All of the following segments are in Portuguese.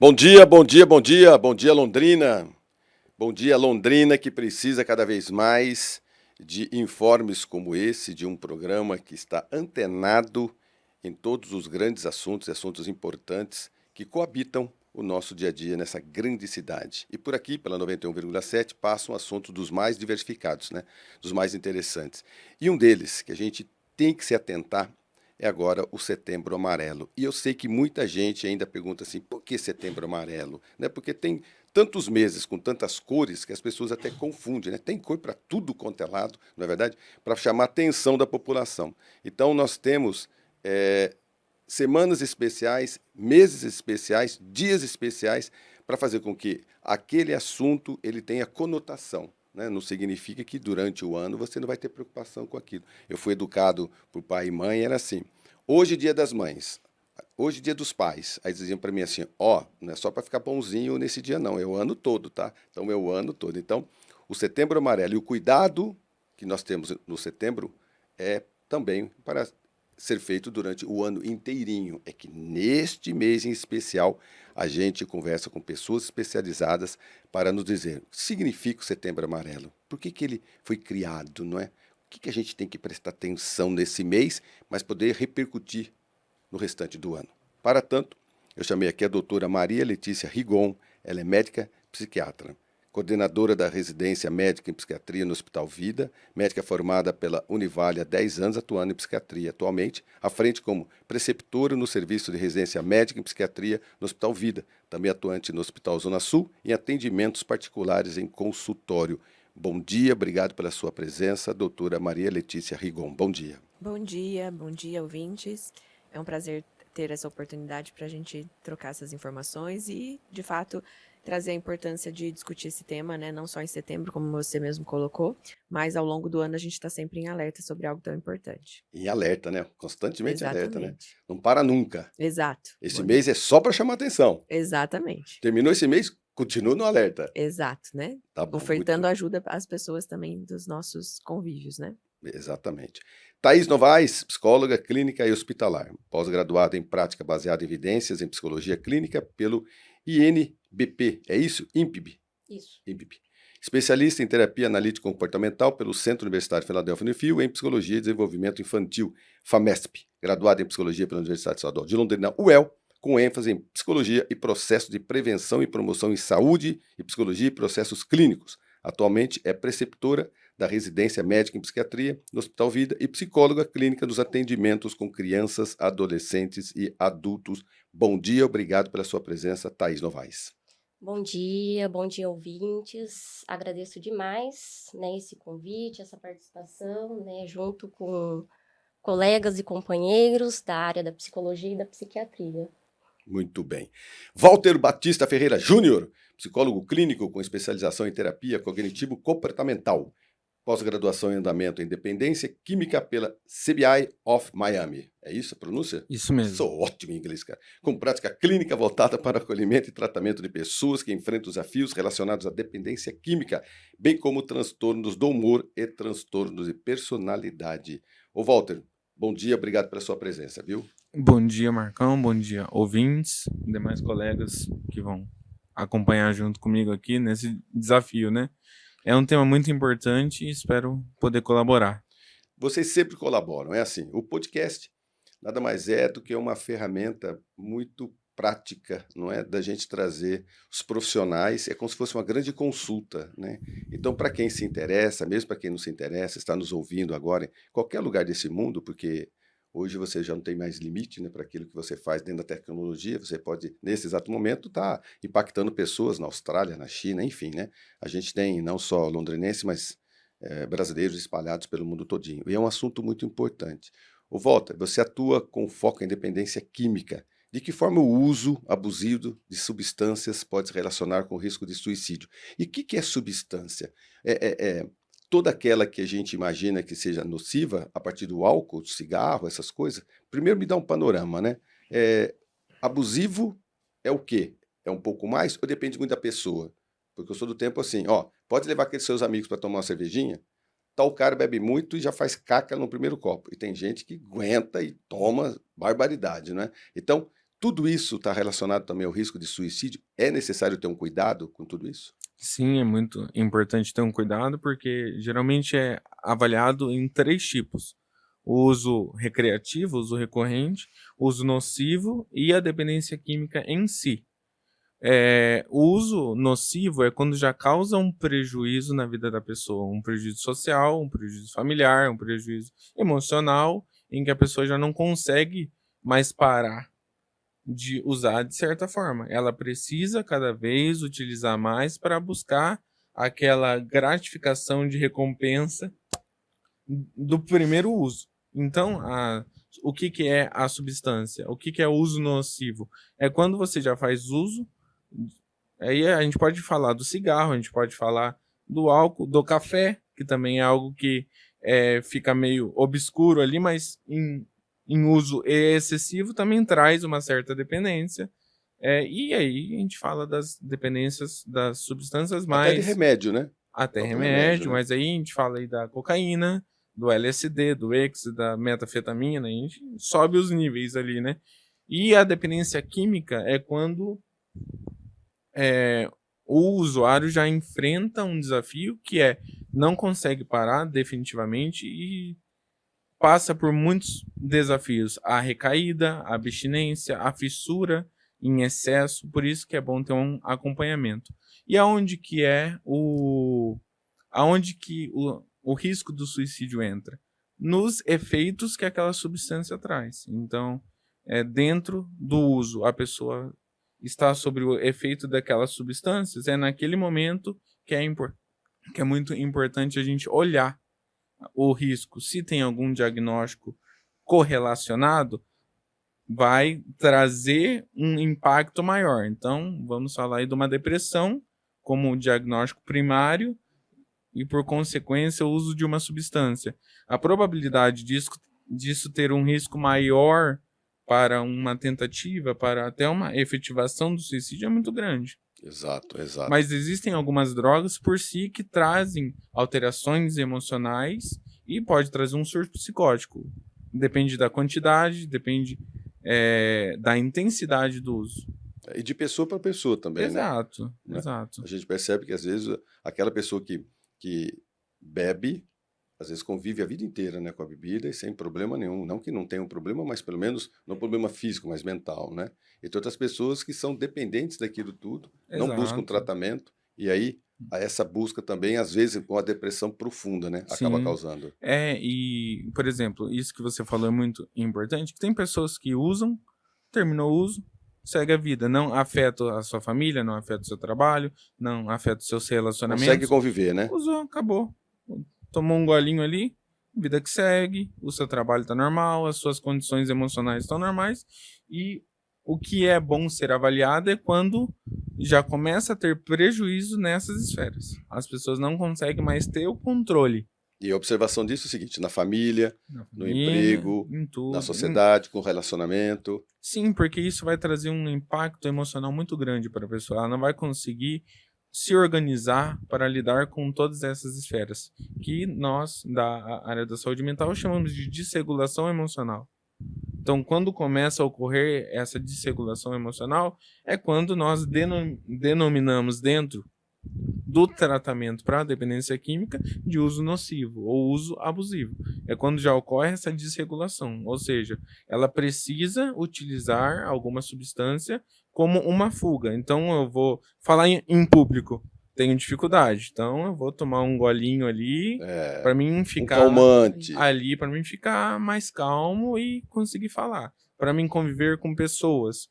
Bom dia, bom dia, bom dia, bom dia Londrina. Bom dia Londrina que precisa cada vez mais de informes como esse, de um programa que está antenado em todos os grandes assuntos e assuntos importantes que coabitam o nosso dia a dia nessa grande cidade. E por aqui, pela 91,7, passam assuntos dos mais diversificados, né? Dos mais interessantes. E um deles que a gente tem que se atentar é agora o Setembro Amarelo. E eu sei que muita gente ainda pergunta assim, por que Setembro Amarelo? Né? Porque tem tantos meses com tantas cores que as pessoas até confundem, né? Tem cor para tudo quanto é lado, não é verdade? Para chamar a atenção da população. Então nós temos semanas especiais, meses especiais, dias especiais para fazer com que aquele assunto ele tenha conotação. Né? Não significa que durante o ano você não vai ter preocupação com aquilo. Eu fui educado por pai e mãe, era assim. Hoje, dia das mães. Hoje, dia dos pais. Aí diziam para mim assim: ó, não é só para ficar bonzinho nesse dia, não. É o ano todo, tá? Então é o ano todo. Então, o Setembro Amarelo e o cuidado que nós temos no setembro é também para ser feito durante o ano inteirinho. É que neste mês em especial a gente conversa com pessoas especializadas para nos dizer o que significa o Setembro Amarelo, por que ele foi criado, não é? O que a gente tem que prestar atenção nesse mês, mas poder repercutir no restante do ano. Para tanto, eu chamei aqui a doutora Maria Letícia Rigon, ela é médica psiquiatra, coordenadora da residência médica em psiquiatria no Hospital Vida, médica formada pela Univale há 10 anos, atuando em psiquiatria. Atualmente, à frente como preceptora no serviço de residência médica em psiquiatria no Hospital Vida, também atuante no Hospital Zona Sul, em atendimentos particulares em consultório. Bom dia, obrigado pela sua presença, doutora Maria Letícia Rigon. Bom dia, bom dia, ouvintes. É um prazer ter essa oportunidade para a gente trocar essas informações e, de fato, trazer a importância de discutir esse tema, né? Não só em setembro, como você mesmo colocou, mas ao longo do ano a gente está sempre em alerta sobre algo tão importante. em alerta, né? Constantemente alerta, né? Exatamente. Não para nunca. Exato. Esse mês é só para chamar atenção. Exatamente. Terminou esse mês, continua no alerta. Exato, né? Tá bom, Ofertando muito. ajuda às pessoas também dos nossos convívios, né? Exatamente. Thaís Novaes, psicóloga clínica e hospitalar, pós-graduada em prática baseada em evidências em psicologia clínica pelo INBP, é isso? INPB. Isso. INPB. Especialista em terapia analítica comportamental pelo Centro Universitário Philadelphia Unifield em psicologia e desenvolvimento infantil, FAMESP, graduada em psicologia pela Universidade Estadual de Londrina, UEL, com ênfase em psicologia e processos de prevenção e promoção em saúde e psicologia e processos clínicos. Atualmente é preceptora da residência médica em psiquiatria no Hospital Vida e psicóloga clínica nos atendimentos com crianças, adolescentes e adultos. Bom dia, obrigado pela sua presença, Thaís Novaes. Bom dia, ouvintes. Agradeço demais, né, esse convite, essa participação, né, junto com colegas e companheiros da área da psicologia e da psiquiatria. Muito bem. Walter Batista Ferreira Júnior, psicólogo clínico com especialização em terapia cognitivo-comportamental. Pós-graduação em andamento em dependência química pela CBI of Miami. É isso a pronúncia? Isso mesmo. Sou ótimo em inglês, cara. Com prática clínica voltada para acolhimento e tratamento de pessoas que enfrentam desafios relacionados à dependência química, bem como transtornos do humor e transtornos de personalidade. Ô, Walter, bom dia, obrigado pela sua presença, viu? Bom dia, Marcão. Bom dia, ouvintes, demais colegas que vão acompanhar junto comigo aqui nesse desafio, né? É um tema muito importante e espero poder colaborar. Vocês sempre colaboram, é assim. O podcast nada mais é do que uma ferramenta muito prática, não é? Da gente trazer os profissionais, é como se fosse uma grande consulta, né? Então, para quem se interessa, mesmo para quem não se interessa, está nos ouvindo agora em qualquer lugar desse mundo, porque hoje você já não tem mais limite, né, para aquilo que você faz dentro da tecnologia, você pode, nesse exato momento, estar impactando pessoas na Austrália, na China, enfim, né? A gente tem não só londrinense, mas brasileiros espalhados pelo mundo todinho. E é um assunto muito importante. Ô, Walter, você atua com foco em dependência química. De que forma o uso abusivo de substâncias pode se relacionar com o risco de suicídio? E o que é substância? É toda aquela que a gente imagina que seja nociva, a partir do álcool, do cigarro, essas coisas? Primeiro me dá um panorama, né? Abusivo é o quê? É um pouco mais ou depende muito da pessoa? Porque eu sou do tempo assim, ó, pode levar aqueles seus amigos para tomar uma cervejinha, tal cara bebe muito e já faz caca no primeiro copo. E tem gente que aguenta e toma barbaridade, né? Então, tudo isso está relacionado também ao risco de suicídio? É necessário ter um cuidado com tudo isso? Sim, é muito importante ter um cuidado, porque geralmente é avaliado em 3 tipos: o uso recreativo, o uso recorrente, o uso nocivo e a dependência química em si. O uso nocivo é quando já causa um prejuízo na vida da pessoa, um prejuízo social, um prejuízo familiar, um prejuízo emocional, em que a pessoa já não consegue mais parar de usar de certa forma. Ela precisa cada vez utilizar mais para buscar aquela gratificação de recompensa do primeiro uso. Então, o que, que é a substância? O que, que é o uso nocivo? É quando você já faz uso. Aí a gente pode falar do cigarro, a gente pode falar do álcool, do café, que também é algo que fica meio obscuro ali, mas em uso excessivo também traz uma certa dependência. E aí a gente fala das dependências das substâncias Até de mais... remédio, né? Até Próprio remédio, né? mas aí a gente fala aí da cocaína, do LSD, do ecstasy, da metafetamina, a gente sobe os níveis ali, né? E a dependência química é quando o usuário já enfrenta um desafio que não consegue parar definitivamente e passa por muitos desafios: a recaída, a abstinência, a fissura em excesso. Por isso que é bom ter um acompanhamento. E aonde que o risco do suicídio entra? Nos efeitos que aquela substância traz. Então, dentro do uso, a pessoa está sobre o efeito daquelas substâncias, é naquele momento que é muito importante a gente olhar o risco. Se tem algum diagnóstico correlacionado, vai trazer um impacto maior. Então, vamos falar aí de uma depressão como diagnóstico primário e, por consequência, o uso de uma substância. A probabilidade disso ter um risco maior para uma tentativa, para até uma efetivação do suicídio é muito grande. Exato, exato. Mas existem algumas drogas por si que trazem alterações emocionais e pode trazer um surto psicótico. Depende da quantidade, depende da intensidade do uso. E de pessoa para pessoa também, Exato, né? exato. A gente percebe que, às vezes, aquela pessoa que bebe, às vezes convive a vida inteira, né, com a bebida e sem problema nenhum. Não que não tenha um problema, mas pelo menos não problema físico, mas mental, né? E tem outras pessoas que são dependentes daquilo tudo, não buscam Exato. tratamento, e aí essa busca também, às vezes, com a depressão profunda, né, acaba Sim. causando. E, por exemplo, isso que você falou é muito importante, que tem pessoas que usam, terminou o uso, segue a vida, não afeta a sua família, não afeta o seu trabalho, não afeta os seus relacionamentos. Consegue conviver, né? Usou, acabou. Tomou um golinho ali, vida que segue, o seu trabalho está normal, as suas condições emocionais estão normais, e o que é bom ser avaliado é quando já começa a ter prejuízo nessas esferas. As pessoas não conseguem mais ter o controle. E a observação disso é o seguinte: na família, no emprego, em tudo, na sociedade, com o relacionamento. Sim, porque isso vai trazer um impacto emocional muito grande para a pessoa. Ela não vai conseguir se organizar para lidar com todas essas esferas, que nós, da área da saúde mental, chamamos de desregulação emocional. Então, quando começa a ocorrer essa desregulação emocional, é quando nós denominamos dentro do tratamento para a dependência química de uso nocivo ou uso abusivo. É quando já ocorre essa desregulação, ou seja, ela precisa utilizar alguma substância como uma fuga. Então, eu vou falar em público, tenho dificuldade, então eu vou tomar um golinho ali para mim ficar calmante. ali, para mim ficar mais calmo e conseguir falar, para mim conviver com pessoas.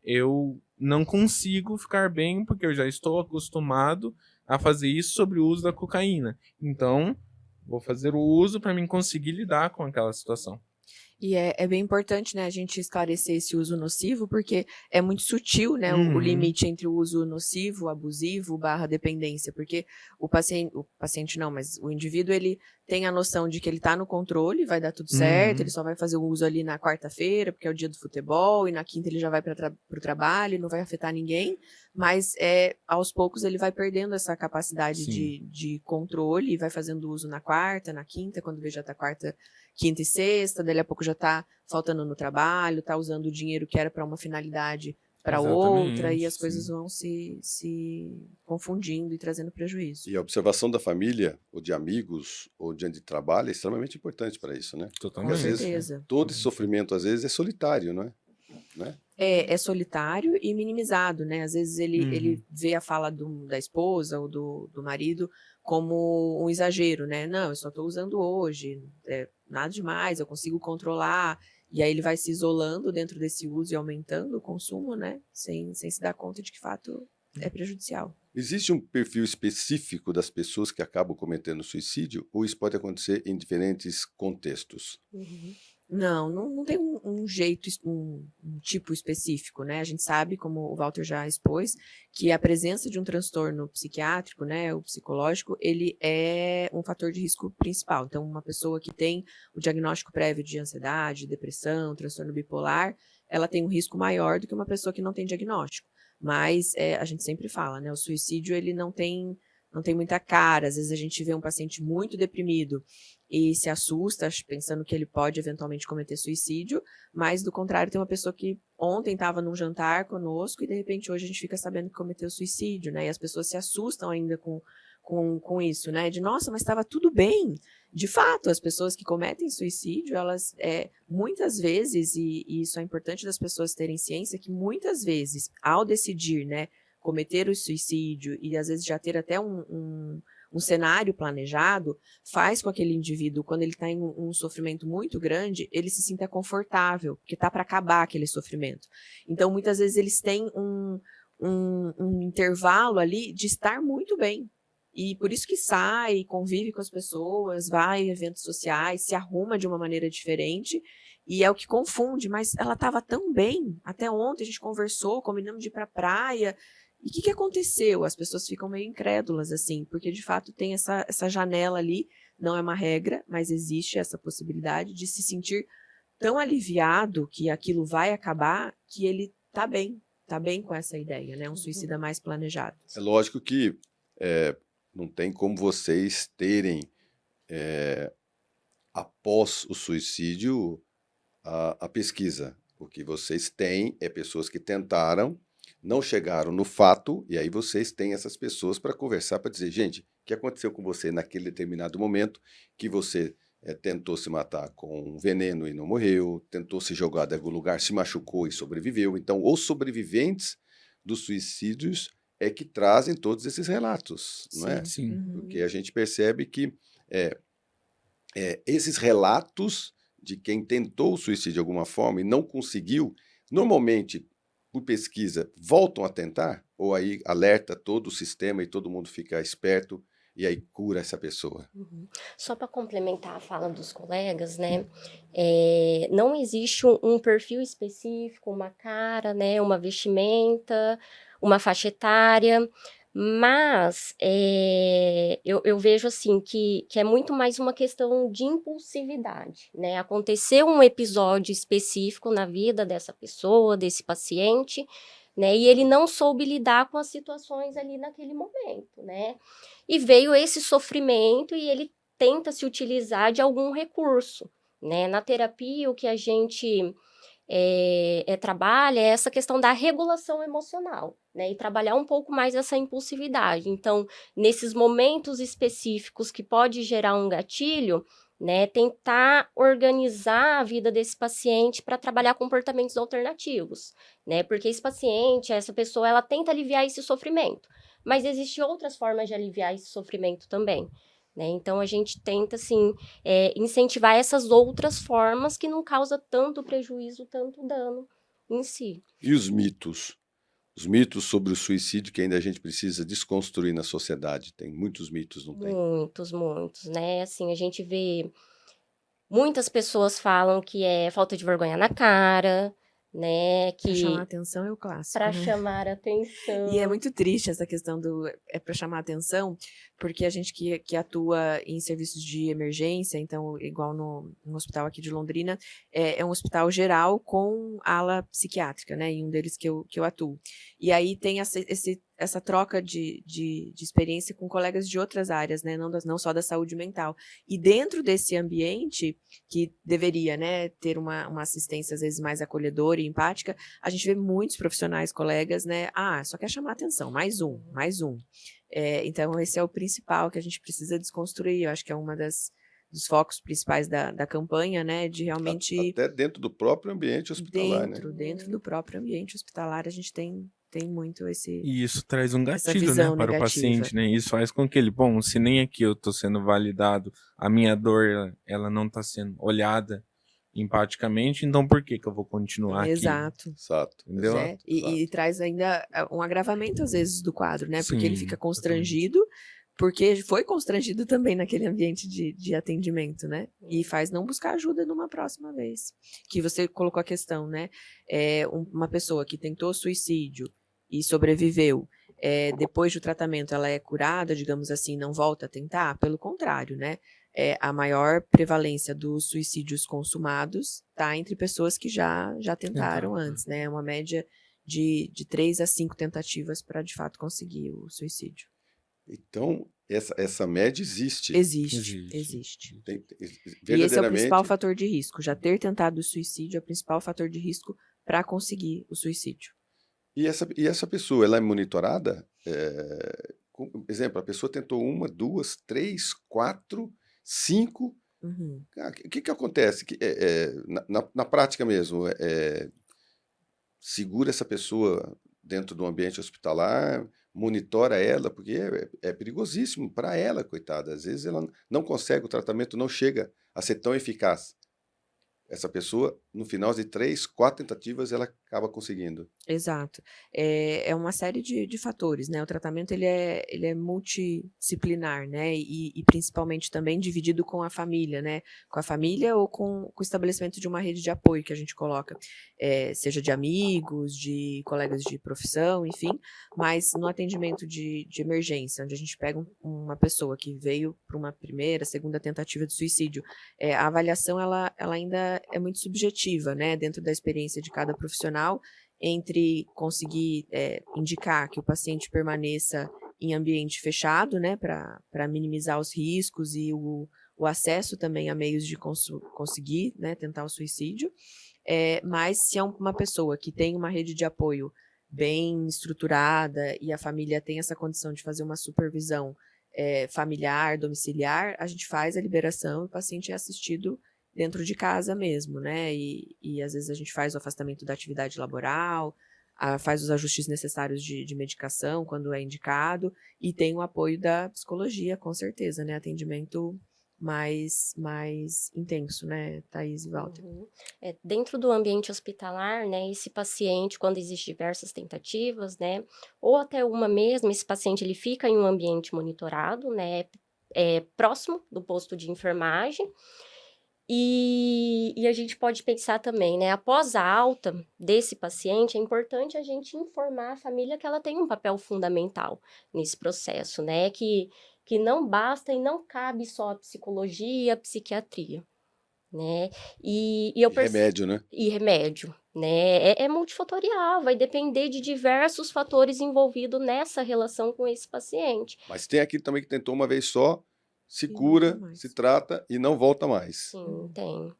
Eu não consigo ficar bem porque eu já estou acostumado a fazer isso sobre o uso da cocaína. Então, vou fazer o uso para mim conseguir lidar com aquela situação. E é bem importante, né, a gente esclarecer esse uso nocivo, porque é muito sutil, né, o limite entre o uso nocivo, abusivo, / dependência, porque o paciente não, mas o indivíduo, ele tem a noção de que ele está no controle, vai dar tudo certo, ele só vai fazer o uso ali na quarta-feira, porque é o dia do futebol, e na quinta ele já vai para o trabalho, não vai afetar ninguém, mas aos poucos ele vai perdendo essa capacidade de controle, e vai fazendo uso na quarta, na quinta, quando vê já tá quarta, quinta e sexta, dali a pouco já está faltando no trabalho, está usando o dinheiro que era para uma finalidade para outra, e Exatamente, as coisas sim. vão se confundindo e trazendo prejuízo. E a observação da família, ou de amigos, ou de onde trabalha, é extremamente importante para isso, né? Com Porque às vezes Totalmente. certeza. todo esse sofrimento às vezes é solitário, não é? Né? É solitário e minimizado, né? Às vezes ele Uhum. vê a fala da esposa ou do marido como um exagero, né? Não, eu só estou usando hoje, nada demais, eu consigo controlar. E aí ele vai se isolando dentro desse uso e aumentando o consumo, né? Sem se dar conta de que, de fato, é prejudicial. Existe um perfil específico das pessoas que acabam cometendo suicídio ou isso pode acontecer em diferentes contextos? Não tem um jeito, um tipo específico, né? A gente sabe, como o Walter já expôs, que a presença de um transtorno psiquiátrico, né, ou psicológico, ele é um fator de risco principal. Então, uma pessoa que tem o diagnóstico prévio de ansiedade, depressão, transtorno bipolar, ela tem um risco maior do que uma pessoa que não tem diagnóstico. Mas a gente sempre fala, né? O suicídio, ele não tem muita cara. Às vezes a gente vê um paciente muito deprimido e se assusta pensando que ele pode eventualmente cometer suicídio, mas do contrário tem uma pessoa que ontem estava num jantar conosco e de repente hoje a gente fica sabendo que cometeu suicídio, né? E as pessoas se assustam ainda com isso, né? De nossa, mas estava tudo bem. De fato, as pessoas que cometem suicídio, elas muitas vezes, e isso é importante das pessoas terem ciência, que muitas vezes, ao decidir, né, cometer o suicídio e às vezes já ter até um cenário planejado, faz com que aquele indivíduo, quando ele está em um sofrimento muito grande, ele se sinta confortável, porque está para acabar aquele sofrimento. Então, muitas vezes, eles têm um intervalo ali de estar muito bem. E por isso que sai, convive com as pessoas, vai em eventos sociais, se arruma de uma maneira diferente, e é o que confunde, mas ela estava tão bem, até ontem a gente conversou, combinamos de ir para a praia, e o que aconteceu? As pessoas ficam meio incrédulas, assim, porque de fato tem essa janela ali, não é uma regra, mas existe essa possibilidade de se sentir tão aliviado que aquilo vai acabar, que ele tá bem com essa ideia, né? Um suicida mais planejado. É lógico que não tem como vocês terem, após o suicídio, a pesquisa. O que vocês têm é pessoas que tentaram, não chegaram no fato, e aí vocês têm essas pessoas para conversar, para dizer, gente, o que aconteceu com você naquele determinado momento que você tentou se matar com um veneno e não morreu, tentou se jogar de algum lugar, se machucou e sobreviveu. Então, os sobreviventes dos suicídios é que trazem todos esses relatos, não é? Sim. Sim. Porque a gente percebe que esses relatos de quem tentou o suicídio de alguma forma e não conseguiu, normalmente, por pesquisa, voltam a tentar, ou aí alerta todo o sistema e todo mundo fica esperto e aí cura essa pessoa. Só para complementar a fala dos colegas, né? Não existe um perfil específico, uma cara, né? Uma vestimenta, uma faixa etária, mas eu vejo assim que é muito mais uma questão de impulsividade, né? Aconteceu um episódio específico na vida dessa pessoa, desse paciente, né? E ele não soube lidar com as situações ali naquele momento, né? E veio esse sofrimento e ele tenta se utilizar de algum recurso, né? Na terapia, o que a gente trabalha é essa questão da regulação emocional, né? E trabalhar um pouco mais essa impulsividade. Então, nesses momentos específicos que pode gerar um gatilho, né? Tentar organizar a vida desse paciente para trabalhar comportamentos alternativos, né? Porque esse paciente, essa pessoa, ela tenta aliviar esse sofrimento, mas existem outras formas de aliviar esse sofrimento também. Né? Então, a gente tenta, assim, incentivar essas outras formas que não causam tanto prejuízo, tanto dano em si. E os mitos? Os mitos sobre o suicídio que ainda a gente precisa desconstruir na sociedade. Tem muitos mitos, não tem? Muitos, né? Assim, a gente vê... Muitas pessoas falam que é falta de vergonha na cara, né? Pra chamar Que atenção é o clássico, para né? chamar atenção. E é muito triste essa questão do para chamar atenção, porque a gente que atua em serviços de emergência, então, igual no hospital aqui de Londrina, é um hospital geral com ala psiquiátrica, né? Em um deles que eu atuo. E aí tem essa troca de experiência com colegas de outras áreas, né? Não só da saúde mental. E dentro desse ambiente, que deveria, né, ter uma assistência às vezes mais acolhedora e empática, a gente vê muitos profissionais, colegas, né? Só quer chamar atenção, mais um, mais um. Então, esse é o principal que a gente precisa desconstruir. Eu acho que é uma dos focos principais da campanha, né? De realmente... Até dentro do próprio ambiente hospitalar, né? Dentro do próprio ambiente hospitalar, a gente tem muito E isso traz um essa gatilho, né, visão para o negativa. paciente, né? Isso faz com que ele, bom, se nem aqui eu tô sendo validado, a minha dor, ela não tá sendo olhada empaticamente, então por que eu vou continuar aqui? Exato. Exato. Entendeu? Né? Exato, E traz ainda um agravamento, às vezes, do quadro, né? Porque ele Sim, fica constrangido, porque foi constrangido também naquele ambiente de atendimento, né? E faz não buscar ajuda numa próxima vez. Que você colocou a questão, né? Uma pessoa que tentou suicídio e sobreviveu, depois do tratamento ela é curada, digamos assim, não volta a tentar? Pelo contrário, né? A maior prevalência dos suicídios consumados está entre pessoas que já tentaram antes, né? Uma média de 3 a 5 tentativas para, de fato, conseguir o suicídio. Então, essa média existe. Existe. Tem, E esse é o principal verdadeiramente, fator de risco. Já ter tentado o suicídio é o principal fator de risco para conseguir o suicídio. e essa pessoa, ela é monitorada? Exemplo, a pessoa tentou 1, 2, 3, 4, 5. Uhum. O que acontece? Na prática mesmo, segura essa pessoa dentro do ambiente hospitalar, monitora ela, porque é perigosíssimo para ela, coitada. Às vezes ela não consegue, o tratamento não chega a ser tão eficaz. Essa pessoa, no final de 3, 4 tentativas, ela acaba conseguindo. Exato. É uma série de fatores, né? O tratamento ele é multidisciplinar, né? E principalmente também dividido com a família, né? Com a família ou com o estabelecimento de uma rede de apoio que a gente coloca, seja de amigos, de colegas de profissão, enfim, mas no atendimento de emergência, onde a gente pega uma pessoa que veio para uma primeira, segunda tentativa de suicídio, a avaliação ela ainda é muito subjetiva, né? Dentro da experiência de cada profissional, entre conseguir indicar que o paciente permaneça em ambiente fechado, né, para minimizar os riscos e o acesso também a meios de conseguir, né, tentar o suicídio. Mas se é uma pessoa que tem uma rede de apoio bem estruturada e a família tem essa condição de fazer uma supervisão familiar, domiciliar, a gente faz a liberação e o paciente é assistido dentro de casa mesmo, né? E às vezes a gente faz o afastamento da atividade laboral, faz os ajustes necessários de medicação quando é indicado, e tem o apoio da psicologia, com certeza, né? Atendimento mais intenso, né, Thaís e Walter? Dentro do ambiente hospitalar, né, esse paciente, quando existem diversas tentativas, né, ou até uma mesmo, esse paciente ele fica em um ambiente monitorado, né, próximo do posto de enfermagem. E a gente pode pensar também, né, após a alta desse paciente, é importante a gente informar a família que ela tem um papel fundamental nesse processo, né, que não basta e não cabe só a psicologia e a psiquiatria, né, e Remédio, né? E remédio, né, é multifatorial, vai depender de diversos fatores envolvidos nessa relação com esse paciente. Mas tem aquele também que tentou uma vez só, se cura, se trata e não volta mais. Sim, tem.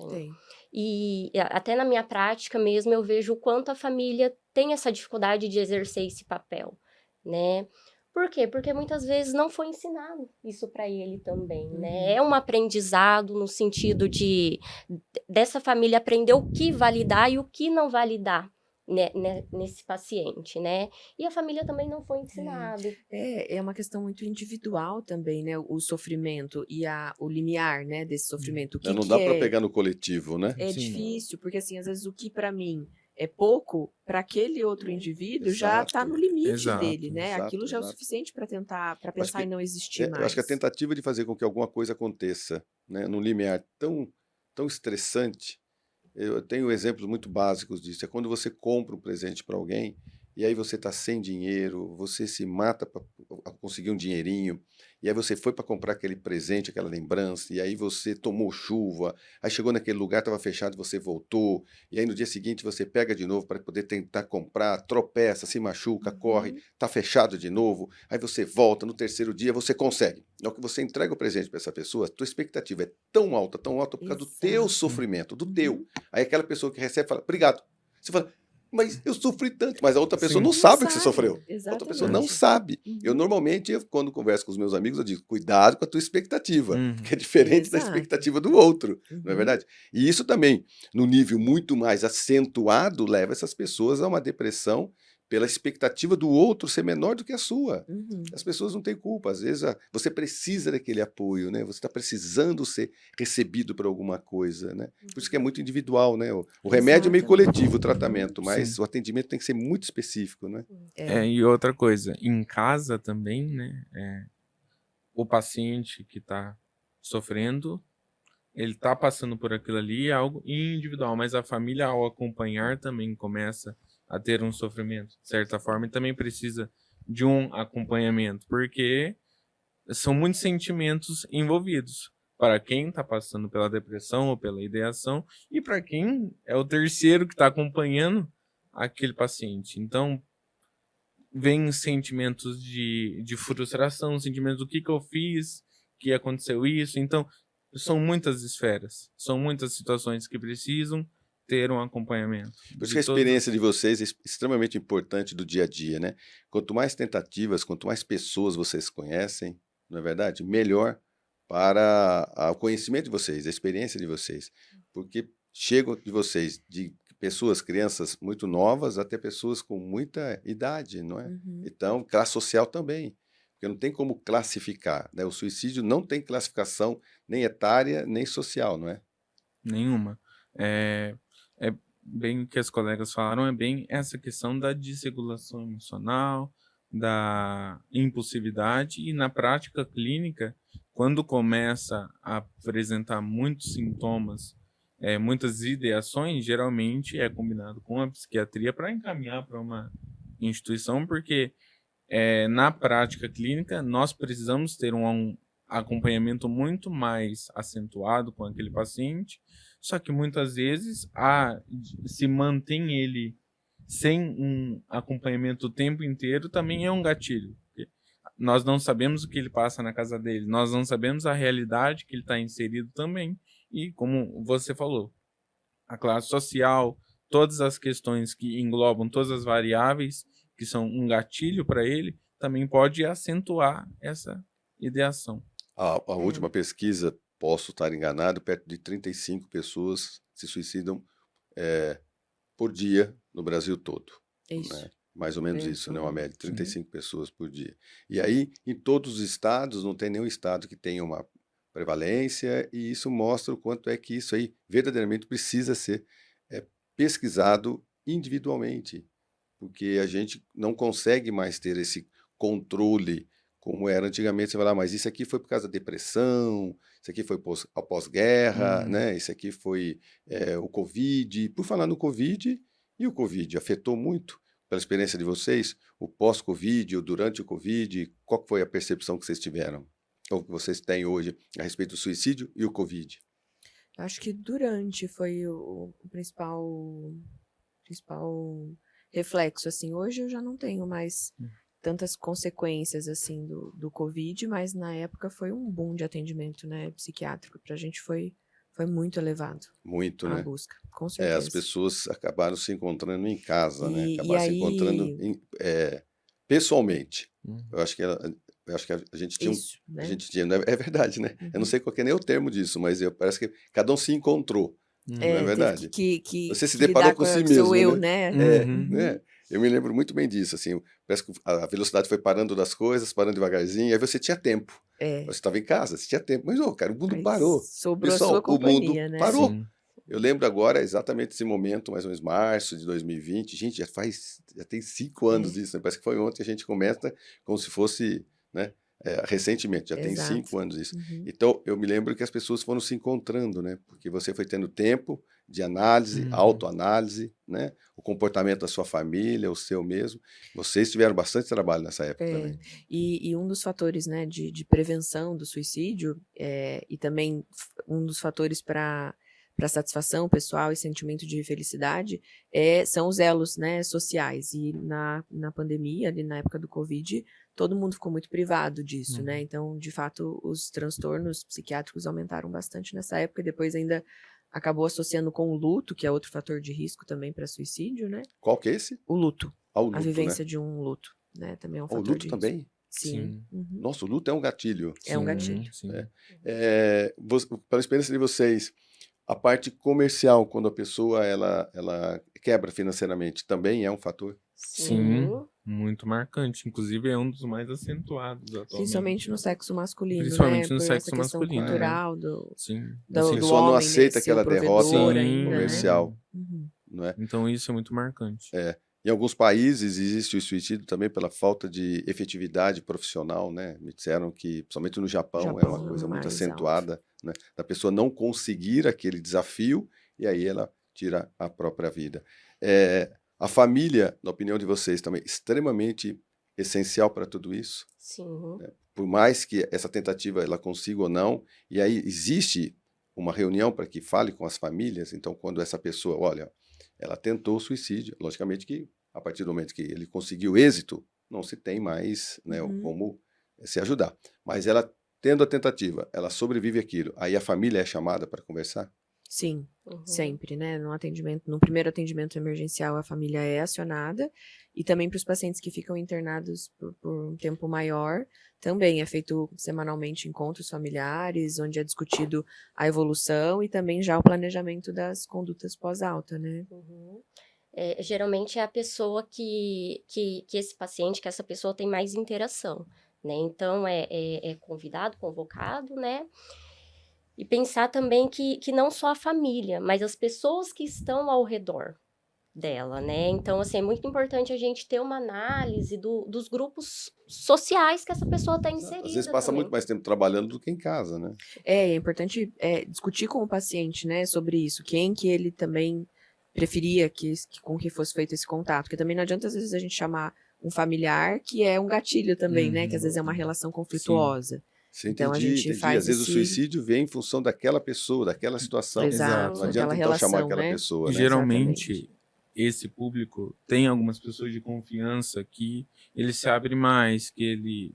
Tem. E até na minha prática mesmo eu vejo o quanto a família tem essa dificuldade de exercer esse papel, né? Por quê? Porque muitas vezes não foi ensinado isso para ele também, né? É um aprendizado no sentido dessa família aprender o que validar e o que não validar, né, nesse paciente, né? E a família também não foi ensinado. É uma questão muito individual também, né? O sofrimento e o limiar, né, desse sofrimento. Não dá para pegar no coletivo, né? É difícil, porque assim, às vezes o que para mim é pouco, para aquele outro indivíduo já está no limite dele, né? Aquilo já é o suficiente para tentar, para pensar em não existir mais. Eu acho que a tentativa de fazer com que alguma coisa aconteça, né, num limiar tão estressante, eu tenho exemplos muito básicos disso. É quando você compra um presente para alguém e aí você está sem dinheiro, você se mata para conseguir um dinheirinho, e aí você foi para comprar aquele presente, aquela lembrança, e aí você tomou chuva, aí chegou naquele lugar, estava fechado, você voltou, e aí no dia seguinte você pega de novo para poder tentar comprar, tropeça, se machuca, corre, tá fechado de novo, aí você volta, no terceiro dia você consegue. Na hora que você entrega o presente para essa pessoa, a tua expectativa é tão alta por causa do teu Exato. sofrimento, do teu. Aí aquela pessoa que recebe fala, obrigado. Você fala, mas eu sofri tanto, mas a outra pessoa Sim. não Não sabe o que você sabe, sofreu. A outra pessoa não exatamente. sabe. Eu Uhum. normalmente, quando converso com os meus amigos, eu digo, cuidado com a tua expectativa, Uhum. porque é diferente da Exato. expectativa do outro, não é Uhum. verdade? E isso também, no nível muito mais acentuado, leva essas pessoas a uma depressão pela expectativa do outro ser menor do que a sua. Uhum. As pessoas não têm culpa, às vezes você precisa daquele apoio, né? Você está precisando ser recebido por alguma coisa, né? Por isso que é muito individual, né? O remédio é meio Exatamente. coletivo, o tratamento, mas Sim. o atendimento tem que ser muito específico, né? É. E outra coisa, em casa também, né? O paciente que está sofrendo, ele está passando por aquilo ali, é algo individual, mas a família, ao acompanhar, também começa a ter um sofrimento, de certa forma, e também precisa de um acompanhamento, porque são muitos sentimentos envolvidos. Para quem está passando pela depressão ou pela ideação, e para quem é o terceiro que está acompanhando aquele paciente. Então, vem sentimentos de frustração, sentimentos do que eu fiz, que aconteceu isso. Então, são muitas esferas, são muitas situações que precisam ter um acompanhamento Por isso de que a todas. experiência de vocês é extremamente importante do dia a dia, né? Quanto mais tentativas, quanto mais pessoas vocês conhecem, não é verdade? Melhor para o conhecimento de vocês, a experiência de vocês. Porque chegam de vocês de pessoas, crianças muito novas, até pessoas com muita idade, não é? Uhum. Então, classe social também. Porque não tem como classificar, né? O suicídio não tem classificação nem etária, nem social, não é? Nenhuma. É bem o que as colegas falaram, é bem essa questão da desregulação emocional, da impulsividade, e na prática clínica, quando começa a apresentar muitos sintomas, muitas ideações, geralmente é combinado com a psiquiatria para encaminhar para uma instituição, porque na prática clínica nós precisamos ter um acompanhamento muito mais acentuado com aquele paciente, só que muitas vezes se mantém ele sem um acompanhamento o tempo inteiro também é um gatilho. Nós não sabemos o que ele passa na casa dele, nós não sabemos a realidade que ele está inserido também, e como você falou, a classe social, todas as questões que englobam todas as variáveis que são um gatilho para ele, também pode acentuar essa ideação. A última pesquisa, posso estar enganado, perto de 35 pessoas se suicidam por dia no Brasil todo, Isso. né? Mais ou menos isso, né? Uma média, Sim. 35 pessoas por dia. E aí, em todos os estados, não tem nenhum estado que tenha uma prevalência, e isso mostra o quanto é que isso aí verdadeiramente precisa ser pesquisado individualmente, porque a gente não consegue mais ter esse controle como era antigamente. Você vai lá, mas isso aqui foi por causa da depressão, isso aqui foi pós-guerra, né? Isso aqui foi o Covid. Por falar no Covid, e o Covid afetou muito, pela experiência de vocês, o pós-Covid, ou durante o Covid, qual foi a percepção que vocês tiveram, ou que vocês têm hoje a respeito do suicídio e o Covid? Eu acho que durante foi o principal reflexo, assim. Hoje eu já não tenho mais tantas consequências, assim, do Covid, mas na época foi um boom de atendimento, né, psiquiátrico. Pra gente foi muito elevado Muito, a né? busca, com As certeza. pessoas acabaram se encontrando em casa, né? E Acabaram se encontrando aí, pessoalmente. Uhum. Eu acho que a gente tinha isso, a né? gente tinha, é verdade, né? Eu não Uhum. sei qual que é nem o termo disso, mas parece que cada um se encontrou, não é Teve verdade? que Você se lidar deparou com com si o seu mesmo, eu, né? né? Uhum. Né? Eu me lembro muito bem disso, assim, parece que a velocidade foi parando das coisas, parando devagarzinho, aí você tinha tempo. É, Você estava em casa, você tinha tempo, mas, cara, o mundo aí parou. sobrou a Pessoal, sua o mundo companhia, né? parou. Sim. Eu lembro agora exatamente esse momento, mais ou menos março de 2020. Gente, já tem 5 anos disso, né? Parece que foi ontem que a gente começa como se fosse, né? Recentemente, já tem 5 Exato. anos isso. Uhum. Então, eu me lembro que as pessoas foram se encontrando, né? Porque você foi tendo tempo de análise, Uhum. autoanálise, né? O comportamento da sua família, o seu mesmo. Vocês tiveram bastante trabalho nessa época É, também. e um dos fatores, né, de prevenção do suicídio, e também um dos fatores para satisfação pessoal e sentimento de felicidade, são os elos, né, sociais. E na pandemia, ali na época do Covid, todo mundo ficou muito privado disso, né? Uhum. Então, de fato, os transtornos psiquiátricos aumentaram bastante nessa época e depois ainda acabou associando com o luto, que é outro fator de risco também para suicídio, né? Qual que é esse? O luto, Ao a luto, né? vivência de um luto, né? Também é um O fator luto de risco. também? Sim. Sim. Uhum. Nossa, o luto é um gatilho. É um gatilho. Sim. Pela experiência de vocês, a parte comercial, quando a pessoa ela quebra financeiramente, também é um fator? Sim, muito marcante. Inclusive, é um dos mais acentuados atualmente. Principalmente no sexo masculino, Principalmente né? no Por sexo essa questão masculino, né? cultural do, Sim. do, A Assim, do pessoa não homem, né, aceita ser o aquela derrota provedor sim, ainda, né? comercial, Uhum. não é? Então isso é muito marcante. Em alguns países existe o suicídio também pela falta de efetividade profissional, né? Me disseram que, principalmente no Japão, é uma Japão é coisa muito mais alto. acentuada, né? Da pessoa não conseguir aquele desafio e aí ela tira a própria vida. A família, na opinião de vocês, também extremamente essencial para tudo isso, Sim. né? Por mais que essa tentativa ela consiga ou não, e aí existe uma reunião para que fale com as famílias. Então, quando essa pessoa, olha, ela tentou o suicídio, logicamente que a partir do momento que ele conseguiu êxito, não se tem mais, né, Uhum. como se ajudar. Mas ela tendo a tentativa, ela sobrevive àquilo, aí a família é chamada para conversar? Sim, Uhum. sempre, né? No primeiro atendimento emergencial, a família é acionada e também para os pacientes que ficam internados por um tempo maior, também é feito semanalmente encontros familiares, onde é discutido a evolução e também já o planejamento das condutas pós-alta, né? Uhum. Geralmente é a pessoa que esse paciente, que essa pessoa tem mais interação, né? Então, é convidado, convocado, né? E pensar também que não só a família, mas as pessoas que estão ao redor dela, né? Então, assim, é muito importante a gente ter uma análise dos grupos sociais que essa pessoa está inserida Às vezes passa também. muito mais tempo trabalhando do que em casa, né? É importante discutir com o paciente, né, sobre isso. Quem que ele também preferia com que fosse feito esse contato. Porque também não adianta, às vezes, a gente chamar um familiar que é um gatilho também, né? Que às vezes é uma relação conflituosa. Sim, Então, a entendi, gente entendi. faz Às vezes o esse... suicídio vem em função daquela pessoa, daquela situação. Exato, Não daquela adianta então chamar relação, aquela né? pessoa, E né? geralmente esse público tem algumas pessoas de confiança que ele se abre mais, que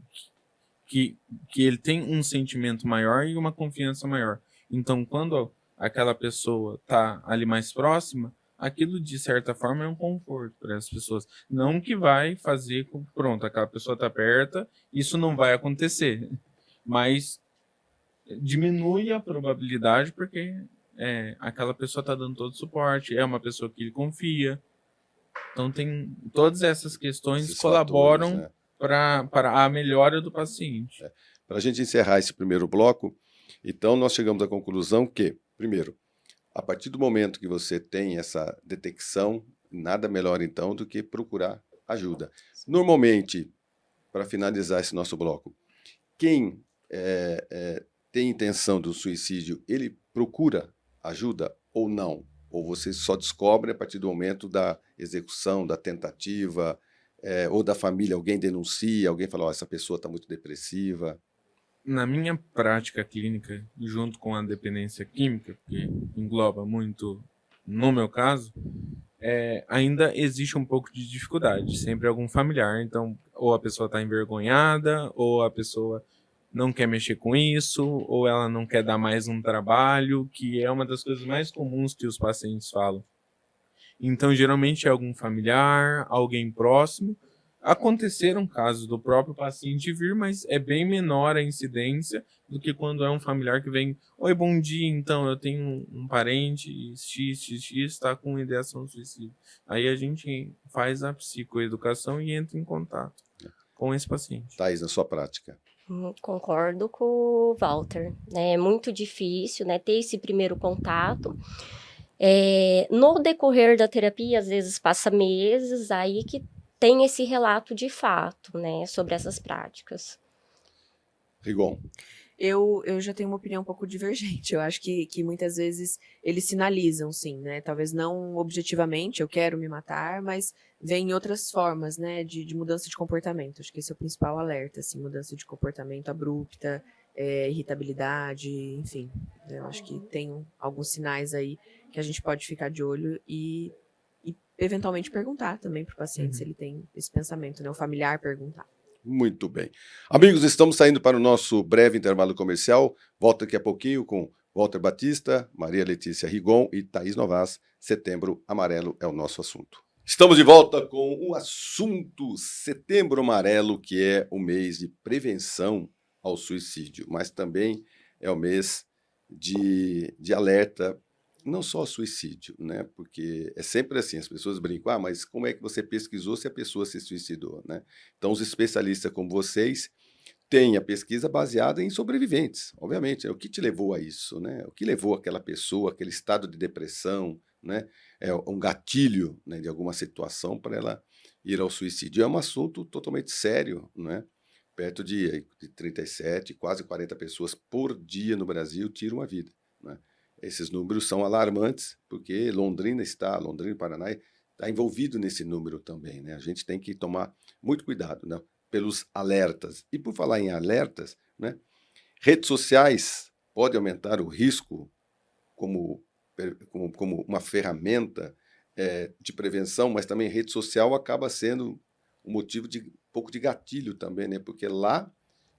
ele tem um sentimento maior e uma confiança maior. Então, quando aquela pessoa tá ali mais próxima, aquilo de certa forma é um conforto para as pessoas. Não que vai fazer com pronto, aquela pessoa tá perto, isso não vai acontecer, mas diminui a probabilidade porque aquela pessoa tá dando todo o suporte, é uma pessoa que ele confia. Então tem todas essas questões Esses colaboram fatores, né? para a melhora do paciente. Para a gente encerrar esse primeiro bloco, então nós chegamos à conclusão que, primeiro, a partir do momento que você tem essa detecção, nada melhor então do que procurar ajuda. Normalmente, para finalizar esse nosso bloco, quem tem intenção do suicídio, ele procura ajuda ou não? Ou você só descobre a partir do momento da execução, da tentativa, ou da família, alguém denuncia, alguém fala, essa pessoa está muito depressiva. Na minha prática clínica, junto com a dependência química, que engloba muito, no meu caso, ainda existe um pouco de dificuldade, sempre algum familiar. Então, ou a pessoa está envergonhada, ou a pessoa não quer mexer com isso, ou ela não quer dar mais um trabalho, que é uma das coisas mais comuns que os pacientes falam. Então, geralmente é algum familiar, alguém próximo. Aconteceram casos do próprio paciente vir, mas é bem menor a incidência do que quando é um familiar que vem, oi, bom dia, então, eu tenho um parente XXX está com ideação suicida. Aí a gente faz a psicoeducação e entra em contato com esse paciente. Thaís, na sua prática. Concordo com o Walter. É muito difícil, né, ter esse primeiro contato. No decorrer da terapia, às vezes passa meses, aí que tem esse relato de fato, né, sobre essas práticas. Rigon. Eu já tenho uma opinião um pouco divergente. Eu acho que muitas vezes eles sinalizam, sim, né? Talvez não objetivamente, eu quero me matar, mas vem em outras formas, né? De mudança de comportamento. Acho que esse é o principal alerta, assim, mudança de comportamento abrupta, irritabilidade, enfim. Eu acho que tem alguns sinais aí que a gente pode ficar de olho e eventualmente perguntar também para o paciente se ele tem esse pensamento, né? O familiar perguntar. Muito bem. Amigos, estamos saindo para o nosso breve intervalo comercial. Volto daqui a pouquinho com Walter Batista, Maria Letícia Rigon e Thaís Novas. Setembro Amarelo é o nosso assunto. Estamos de volta com o assunto Setembro Amarelo, que é o mês de prevenção ao suicídio, mas também é o mês de alerta, não só ao suicídio, né? Porque é sempre assim, as pessoas brincam, mas como é que você pesquisou se a pessoa se suicidou, né? Então, os especialistas como vocês têm a pesquisa baseada em sobreviventes, obviamente. É o que te levou a isso, né? O que levou aquela pessoa, aquele estado de depressão, né? É um gatilho, né, de alguma situação para ela ir ao suicídio. É um assunto totalmente sério, né? Perto de 37, quase 40 pessoas por dia no Brasil tiram a vida, né? Esses números são alarmantes, porque Londrina e Paraná está envolvido nesse número também, né? A gente tem que tomar muito cuidado, né? Pelos alertas. E por falar em alertas, né? Redes sociais podem aumentar o risco como, como uma ferramenta de prevenção, mas também rede social acaba sendo um motivo de um pouco de gatilho também, né? Porque lá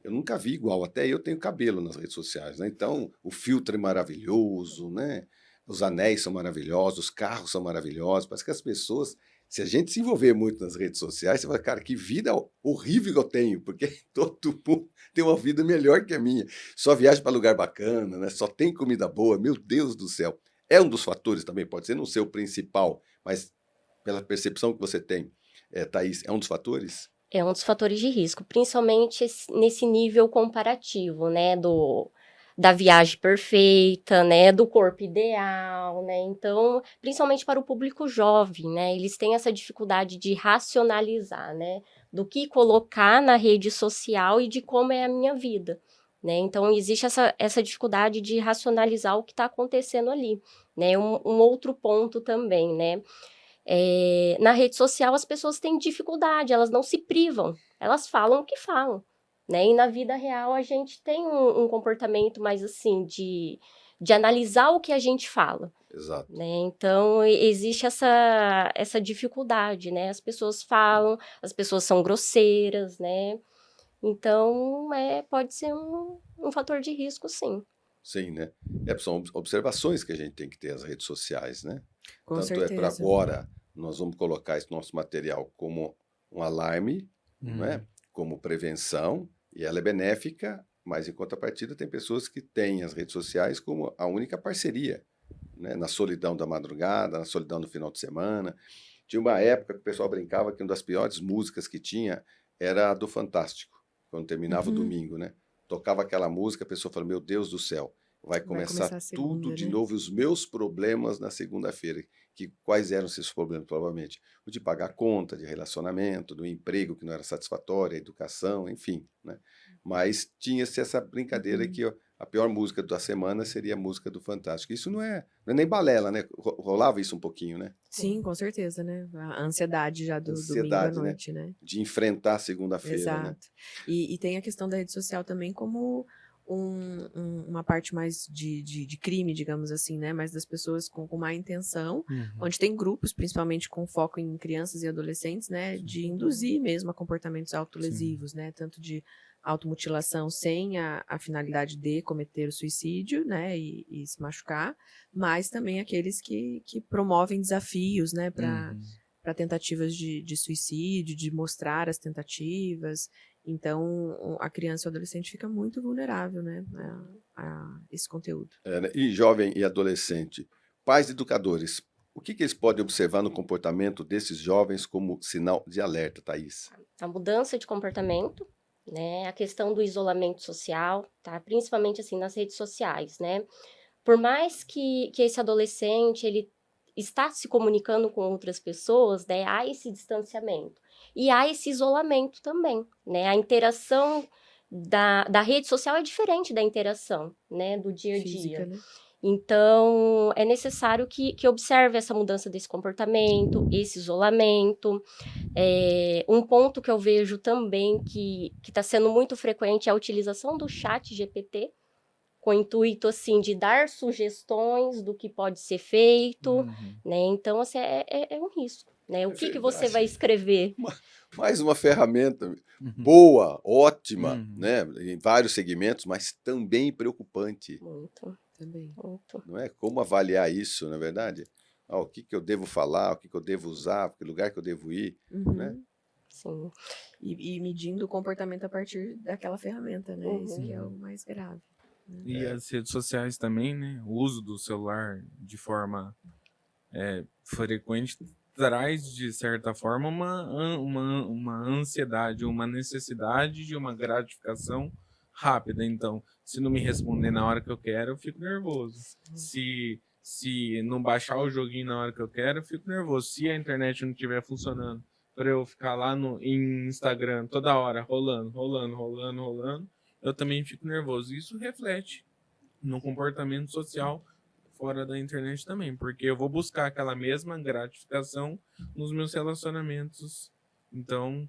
eu nunca vi igual, até eu tenho cabelo nas redes sociais, né? Então o filtro é maravilhoso, né? Os anéis são maravilhosos, os carros são maravilhosos. Parece que as pessoas, se a gente se envolver muito nas redes sociais, você fala, cara, que vida horrível que eu tenho, porque todo mundo tem uma vida melhor que a minha. Só viaja para lugar bacana, né? Só tem comida boa, meu Deus do céu. É um dos fatores também, pode ser não ser o principal, mas pela percepção que você tem, Thaís, é um dos fatores? É um dos fatores de risco, principalmente nesse nível comparativo, né, da viagem perfeita, né, do corpo ideal, né, então, principalmente para o público jovem, né, eles têm essa dificuldade de racionalizar, né, do que colocar na rede social e de como é a minha vida, né, então existe essa dificuldade de racionalizar o que está acontecendo ali, né, um outro ponto também, né, na rede social as pessoas têm dificuldade, elas não se privam, elas falam o que falam, né? E na vida real a gente tem um comportamento mais assim de analisar o que a gente fala. Exato. Né? Então existe essa dificuldade, né? As pessoas falam, as pessoas são grosseiras, né? Então pode ser um fator de risco, sim. Sim, né? São observações que a gente tem que ter as redes sociais, né? Com Tanto é para certeza. agora, nós vamos colocar esse nosso material como um alarme, né? Como prevenção, e ela é benéfica, mas em contrapartida tem pessoas que têm as redes sociais como a única parceria, né? Na solidão da madrugada, na solidão do final de semana. Tinha uma época que o pessoal brincava que uma das piores músicas que tinha era a do Fantástico, quando terminava o domingo, né? Tocava aquela música, a pessoa fala, meu Deus do céu, vai começar a tudo segunda, de né? novo, e os meus problemas na segunda-feira. Quais eram esses problemas, provavelmente? O de pagar conta, de relacionamento, do emprego que não era satisfatório, a educação, enfim, né? Mas tinha-se essa brincadeira que ó, a pior música da semana seria a música do Fantástico. Isso não é nem balela, né? Rolava isso um pouquinho, né? Sim, com certeza, né? A ansiedade já do domingo à Ansiedade, né? noite, né? De enfrentar a segunda-feira, né? Exato. E tem a questão da rede social também como uma parte mais de crime, digamos assim, né? Mas das pessoas com má intenção, onde tem grupos, principalmente com foco em crianças e adolescentes, né? De induzir mesmo a comportamentos autolesivos, né? Tanto de automutilação sem a finalidade de cometer o suicídio, né? E se machucar, mas também aqueles que promovem desafios, né? Para tentativas de suicídio, de mostrar as tentativas. Então, a criança e o adolescente fica muito vulnerável, né, a esse conteúdo. Né? E jovem e adolescente, pais educadores, o que eles podem observar no comportamento desses jovens como sinal de alerta, Thaís? A mudança de comportamento, né? A questão do isolamento social, tá? Principalmente assim nas redes sociais, né? Por mais que esse adolescente ele está se comunicando com outras pessoas, né? Há esse distanciamento e há esse isolamento também, né? A interação da rede social é diferente da interação, né, do dia a dia. Física, né? Então, é necessário que observe essa mudança desse comportamento, esse isolamento. Um ponto que eu vejo também que está sendo muito frequente é a utilização do chat GPT, com o intuito, assim, de dar sugestões do que pode ser feito, né? Então, assim, é um risco, né? O que você verdade. vai escrever? Mais uma ferramenta Uhum. boa, ótima, Uhum. né, em vários segmentos, mas também preocupante, Muito, Também. muito. não é? Como avaliar isso, na é verdade? O que eu devo falar, o que eu devo usar, que lugar que eu devo ir, né? Uhum. Sim. E medindo o comportamento a partir daquela ferramenta, né? Isso que é o Uhum. mais grave. E as redes sociais também, né? O uso do celular de forma frequente traz, de certa forma, uma ansiedade, uma necessidade de uma gratificação rápida. Então, se não me responder na hora que eu quero, eu fico nervoso. Se não baixar o joguinho na hora que eu quero, eu fico nervoso. Se a internet não estiver funcionando, para eu ficar lá em Instagram toda hora, rolando, eu também fico nervoso. Isso reflete no comportamento social fora da internet também, porque eu vou buscar aquela mesma gratificação nos meus relacionamentos. Então,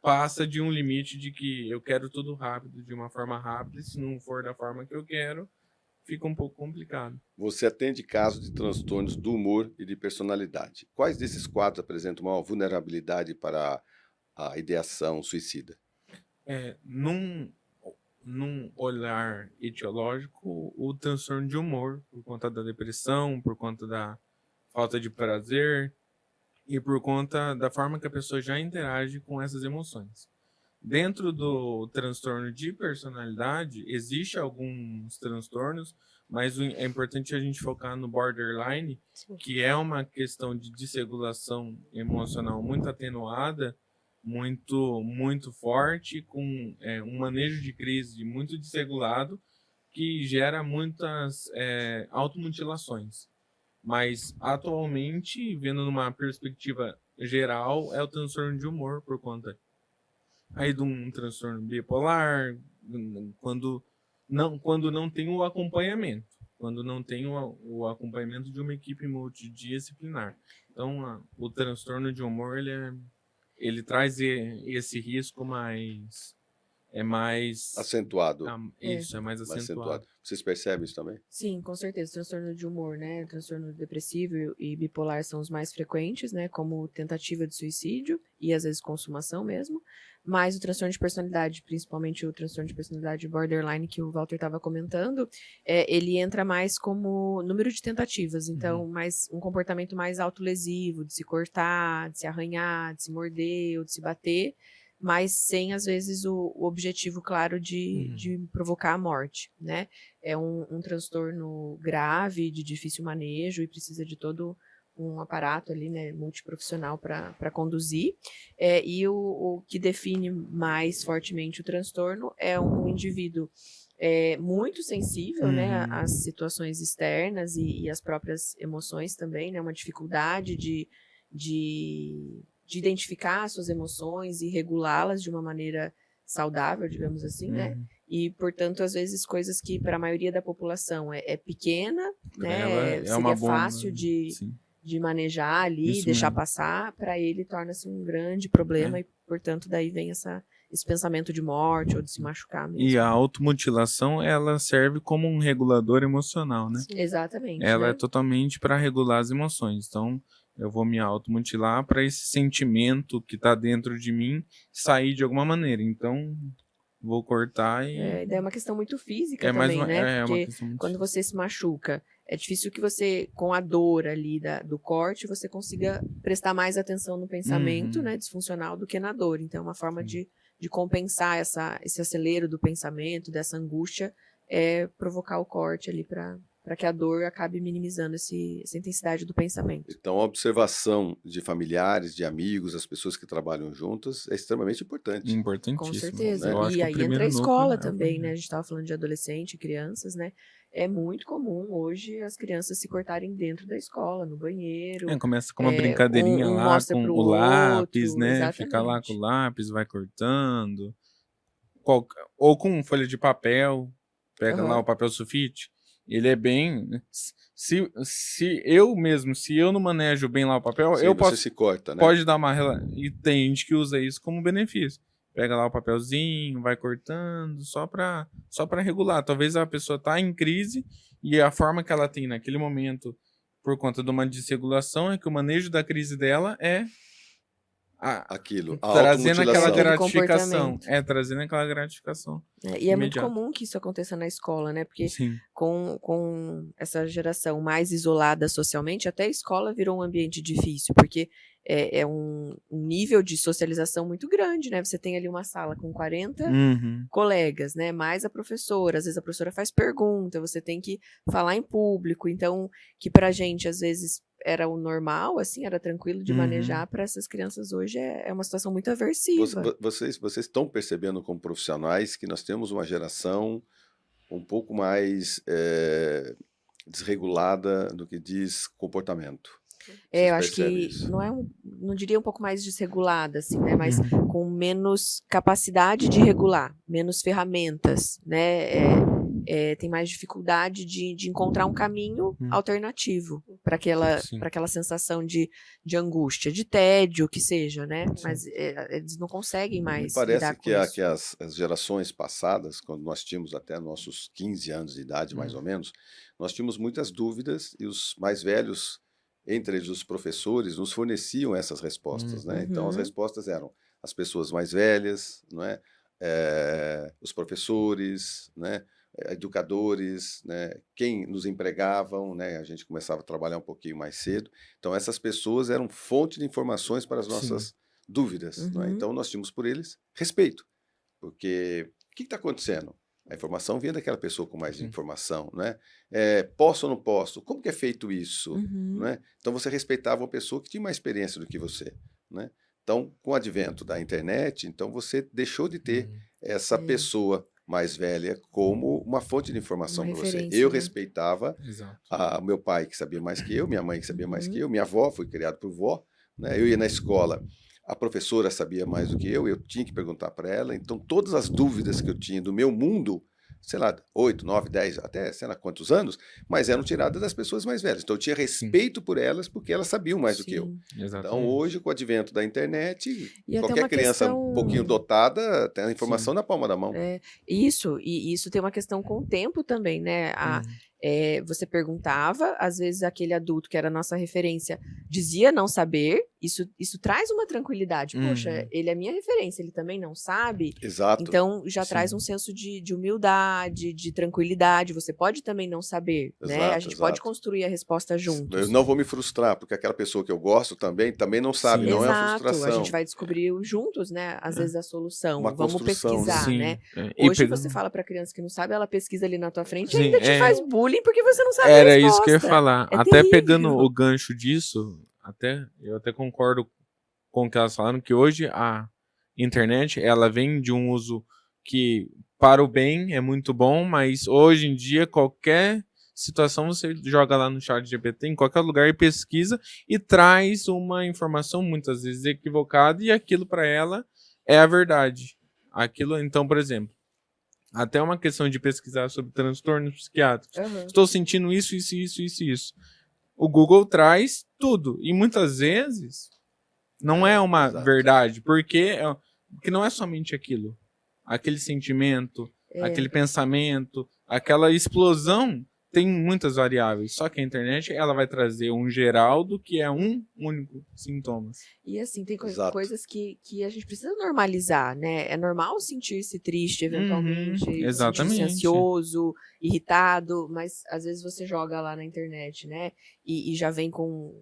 passa de um limite de que eu quero tudo rápido, de uma forma rápida, e se não for da forma que eu quero, fica um pouco complicado. Você atende casos de transtornos do humor e de personalidade. Quais desses quadros apresentam uma vulnerabilidade para a ideação suicida? Num olhar etiológico, o transtorno de humor, por conta da depressão, por conta da falta de prazer e por conta da forma que a pessoa já interage com essas emoções. Dentro do transtorno de personalidade, existe alguns transtornos, mas é importante a gente focar no borderline, Sim. que é uma questão de desregulação emocional muito atenuada, muito forte, com um manejo de crise muito desregulado, que gera muitas automutilações. Mas, atualmente, vendo numa perspectiva geral, é o transtorno de humor por conta aí de um transtorno bipolar, quando não tem o acompanhamento, quando não tem o acompanhamento de uma equipe multidisciplinar. Então, o transtorno de humor, ele traz esse risco mais Acentuado. isso, é mais Mais acentuado. Vocês percebem isso também? Sim, com certeza. Transtorno de humor, né? Transtorno depressivo e bipolar são os mais frequentes, né? Como tentativa de suicídio e às vezes consumação mesmo. Mas o transtorno de personalidade, principalmente o transtorno de personalidade borderline que o Walter estava comentando, ele entra mais como número de tentativas. Então, mais um comportamento mais autolesivo, de se cortar, de se arranhar, de se morder ou de se bater, mas sem, às vezes, o objetivo claro de provocar a morte, né? É um transtorno grave, de difícil manejo e precisa de todo um aparato ali, né, multiprofissional para conduzir. E o que define mais fortemente o transtorno é um indivíduo muito sensível, né, às situações externas e às próprias emoções também, né, uma dificuldade de identificar suas emoções e regulá-las de uma maneira saudável, digamos assim, né? E, portanto, às vezes coisas que para a maioria da população é pequena, né? Seria fácil de manejar ali, Isso deixar mesmo. passar, para ele torna-se um grande problema e, portanto, daí vem esse pensamento de morte ou de se machucar mesmo. E a automutilação, ela serve como um regulador emocional, né? Sim. Exatamente, Ela né? é totalmente para regular as emoções. Então, eu vou me automutilar para esse sentimento que está dentro de mim sair de alguma maneira. Então, vou cortar e Daí é uma questão muito física é mais também, uma, né? uma Porque questão muito quando você se machuca, é difícil que você, com a dor ali do corte, você consiga prestar mais atenção no pensamento, né, disfuncional do que na dor. Então, é uma forma de compensar esse acelero do pensamento, dessa angústia, é provocar o corte ali para que a dor acabe minimizando essa intensidade do pensamento. Então, a observação de familiares, de amigos, as pessoas que trabalham juntas é extremamente importante. importantíssimo. Com certeza. Eu acho E que o aí primeiro entra a núcleo escola é o também, né? primeiro. A gente estava falando de adolescente, crianças, né? É muito comum hoje as crianças se cortarem dentro da escola, no banheiro. Começa com uma brincadeirinha lá mostra com pro o lápis, outro, né? Fica lá com o exatamente. lápis, vai cortando. ou com folha de papel, pega lá Aham. o papel sulfite, ele é bem... Se eu não manejo bem lá o papel, Sim, eu você posso... se corta, né? Pode dar uma... E tem gente que usa isso como benefício. Pega lá o papelzinho, vai cortando, só pra regular. Talvez a pessoa tá em crise e a forma que ela tem naquele momento, por conta de uma desregulação, é que o manejo da crise dela é Aquilo, a trazendo aquela automutilação. Aquele gratificação. comportamento. Trazendo aquela gratificação E é muito imediata. comum que isso aconteça na escola, né? Porque Sim. com essa geração mais isolada socialmente, até a escola virou um ambiente difícil, porque é um nível de socialização muito grande, né? Você tem ali uma sala com 40 Uhum. colegas, né? Mais a professora, às vezes a professora faz pergunta, você tem que falar em público, então, que pra gente, às vezes, era o normal, assim, era tranquilo de Uhum. manejar, para essas crianças hoje é uma situação muito Você- aversiva. Vocês estão percebendo como profissionais que nós temos uma geração um pouco mais desregulada no que diz comportamento. Vocês Eu acho percebem que isso? não diria um pouco mais desregulada, assim, né? Mas Uhum. com menos capacidade de regular, menos ferramentas, né? Tem mais dificuldade de encontrar um caminho alternativo para Sim. aquela sensação de angústia, de tédio, que seja, né? Sim. Mas eles não conseguem Me mais parece lidar com que, isso. que as gerações passadas, quando nós tínhamos até nossos 15 anos de idade, mais ou menos, nós tínhamos muitas dúvidas e os mais velhos, entre eles os professores, nos forneciam essas respostas, né? Então, as Uhum. respostas eram as pessoas mais velhas, não é? Os professores, né? Educadores, né? Quem nos empregavam, né? A gente começava a trabalhar um pouquinho mais cedo. Então, essas pessoas eram fonte de informações para as Sim. nossas dúvidas, não é? Uhum. Então, nós tínhamos por eles respeito, porque o que está acontecendo? A informação vinha daquela pessoa com mais Sim. informação, né? Posso ou não posso? Como que é feito isso? Uhum. Né? Então, você respeitava uma pessoa que tinha mais experiência do que você, né? Então, com o advento da internet, então você deixou de ter essa pessoa mais velha como uma fonte de informação Uma para você. referência, Eu né? respeitava Exato. o meu pai, que sabia mais que eu, minha mãe, que sabia mais que Uhum. eu, minha avó, fui criado por vó, né? Eu ia na escola, a professora sabia mais do que eu tinha que perguntar para ela, então todas as dúvidas que eu tinha do meu mundo, sei lá, 8, 9, 10, até sei lá quantos anos, mas eram tiradas das pessoas mais velhas. Então eu tinha respeito por elas porque elas sabiam mais do que eu. Sim. Então Exatamente. hoje, com o advento da internet, E até qualquer uma criança um pouquinho questão. dotada tem a informação Sim. na palma da mão. E isso tem uma questão com o tempo também, né? Você perguntava, às vezes aquele adulto que era a nossa referência dizia não saber, isso traz uma tranquilidade. Poxa, Uhum. ele é minha referência, ele também não sabe, Exato. então já Sim. traz um senso de humildade, de tranquilidade. Você pode também não saber, né? A Exato, gente pode exato. construir a resposta Eu juntos. não vou me frustrar, porque aquela pessoa que eu gosto também não sabe, Sim. não é uma Exato, a frustração. gente vai descobrir juntos, né? Às vezes a solução. Uma Vamos construção, né? pesquisar, Sim. né? E Hoje pegando... você fala pra criança que não sabe, ela pesquisa ali na tua frente e Sim, ainda te faz bullying porque você não sabe a Era isso que eu ia resposta. falar. É Até pegando terrível. o gancho disso, eu até concordo com o que elas falaram, que hoje a internet, ela vem de um uso que, para o bem, é muito bom, mas hoje em dia, qualquer situação, você joga lá no chat GPT, em qualquer lugar, e pesquisa, e traz uma informação, muitas vezes, equivocada, e aquilo para ela é a verdade. Aquilo, então, por exemplo, até uma questão de pesquisar sobre transtornos psiquiátricos. Uhum. Estou sentindo isso. O Google traz tudo. E muitas vezes não é uma Exato. verdade, porque não é somente aquilo. Aquele sentimento, aquele pensamento, aquela explosão tem muitas variáveis. Só que a internet ela vai trazer um geral do que é um único sintoma. E assim, tem Exato. coisas que a gente precisa normalizar, né? É normal sentir-se triste, eventualmente, sentir-se exatamente. ansioso, irritado, mas às vezes você joga lá na internet, né? E já vem com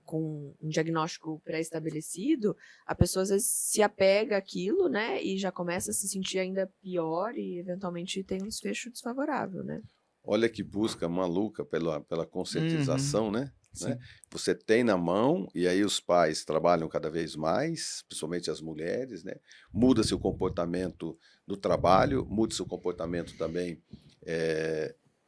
um diagnóstico pré-estabelecido, a pessoa às vezes se apega àquilo, né? E já começa a se sentir ainda pior e eventualmente tem um desfecho desfavorável, né? Olha que busca maluca pela conscientização, né? Sim. Você tem na mão, e aí os pais trabalham cada vez mais, principalmente as mulheres, né? Muda-se o comportamento do trabalho, muda-se o comportamento também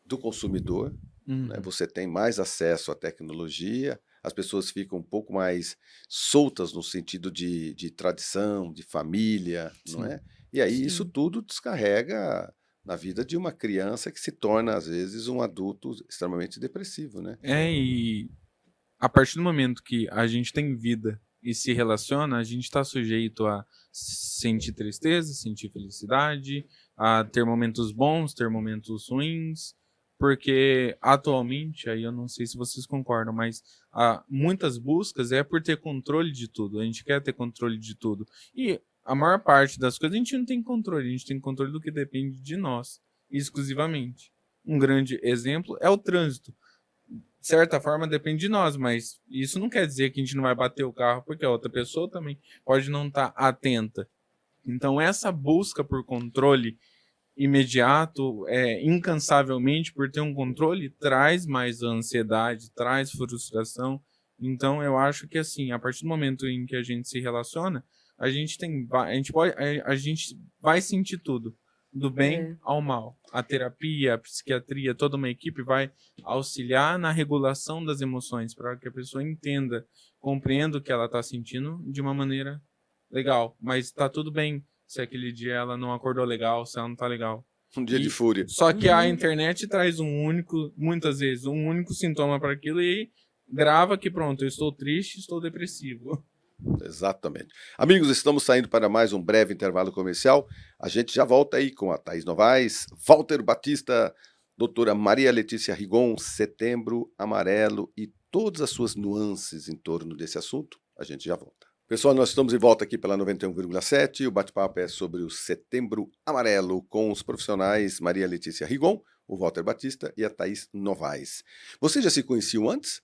do consumidor, né? Você tem mais acesso à tecnologia, as pessoas ficam um pouco mais soltas no sentido de tradição, de família, não Sim. é? E aí isso Sim. tudo descarrega na vida de uma criança que se torna, às vezes, um adulto extremamente depressivo, né? E a partir do momento que a gente tem vida e se relaciona, a gente está sujeito a sentir tristeza, sentir felicidade, a ter momentos bons, ter momentos ruins, porque atualmente, aí eu não sei se vocês concordam, mas muitas buscas é por ter controle de tudo. A gente quer ter controle de tudo. E a maior parte das coisas a gente não tem controle, a gente tem controle do que depende de nós, exclusivamente. Um grande exemplo é o trânsito. De certa forma depende de nós, mas isso não quer dizer que a gente não vai bater o carro, porque a outra pessoa também pode não estar atenta. Então essa busca por controle imediato, incansavelmente por ter um controle, traz mais ansiedade, traz frustração. Então eu acho que assim, a partir do momento em que a gente se relaciona, a gente vai sentir tudo, do bem ao mal. A terapia, a psiquiatria, toda uma equipe vai auxiliar na regulação das emoções para que a pessoa entenda, compreenda o que ela está sentindo de uma maneira legal. Mas está tudo bem se aquele dia ela não acordou legal, se ela não tá legal. Um dia de fúria. Só que a internet traz muitas vezes, um único sintoma para aquilo e grava que pronto, eu estou triste, estou depressivo. Exatamente. Amigos, estamos saindo para mais um breve intervalo comercial. A gente já volta aí com a Thaís Novaes, Walter Batista, doutora Maria Letícia Rigon, Setembro Amarelo e todas as suas nuances em torno desse assunto. A gente já volta. Pessoal, nós estamos de volta aqui pela 91,7. O bate-papo é sobre o Setembro Amarelo com os profissionais Maria Letícia Rigon, o Walter Batista e a Thaís Novaes. Vocês já se conheciam antes?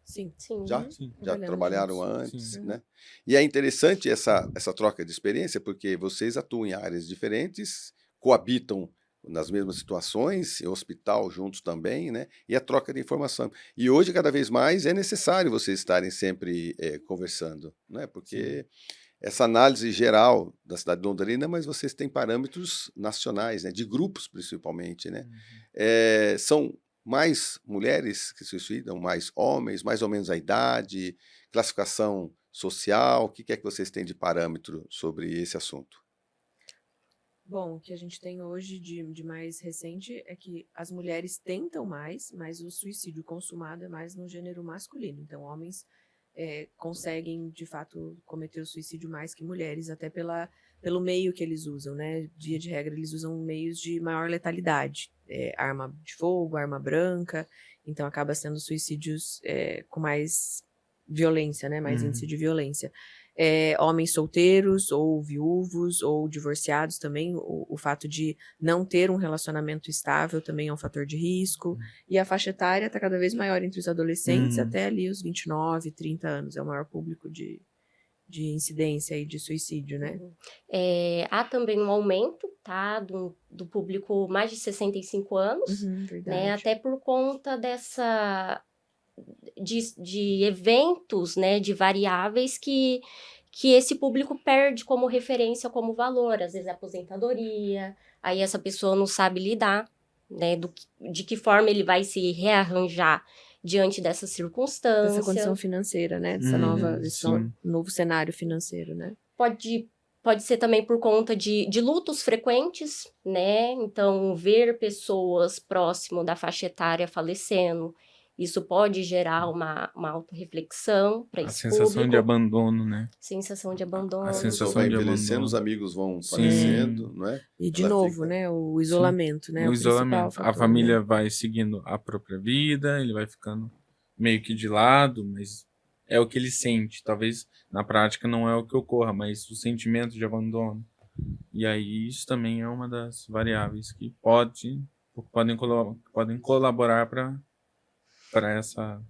Sim. Sim. Já? Sim. Já trabalharam juntos. antes, Sim. né? E é interessante essa troca de experiência, porque vocês atuam em áreas diferentes, coabitam nas mesmas situações, em hospital juntos também, né? E a troca de informação. E hoje, cada vez mais, é necessário vocês estarem sempre conversando, né? Porque essa análise geral da cidade de Londrina, mas vocês têm parâmetros nacionais, né? De grupos, principalmente, né? São mais mulheres que se suicidam, mais homens, mais ou menos a idade, classificação social, o que é que vocês têm de parâmetro sobre esse assunto? Bom, o que a gente tem hoje de mais recente é que as mulheres tentam mais, mas o suicídio consumado é mais no gênero masculino. Então, homens conseguem, de fato, cometer o suicídio mais que mulheres, até pelo meio que eles usam, né? Via de regra, eles usam meios de maior letalidade. Arma de fogo, arma branca. Então, acaba sendo suicídios com mais violência, né? Mais índice de violência. Homens solteiros ou viúvos ou divorciados também, o fato de não ter um relacionamento estável também é um fator de risco, e a faixa etária está cada vez maior entre os adolescentes até ali os 29, 30 anos, é o maior público de incidência e de suicídio, né? Há também um aumento, tá, do público mais de 65 anos, Verdade. né, até por conta de eventos, né, de variáveis que esse público perde como referência, como valor, às vezes a aposentadoria, aí essa pessoa não sabe lidar, né, de que forma ele vai se rearranjar diante dessa circunstância. Dessa condição financeira, né, desse novo cenário financeiro, né. Pode ser também por conta de lutos frequentes, né, então ver pessoas próximo da faixa etária falecendo, isso pode gerar uma autorreflexão para esse público. A sensação de abandono, né? Sensação de abandono. A pessoa vai envelhecendo, os amigos vão falecendo, não é? E de novo, né, o isolamento, né? O isolamento. Fator, a família vai seguindo a própria vida, ele vai ficando meio que de lado, mas é o que ele sente. Talvez na prática não é o que ocorra, mas o sentimento de abandono. E aí isso também é uma das variáveis que podem colaborar para essa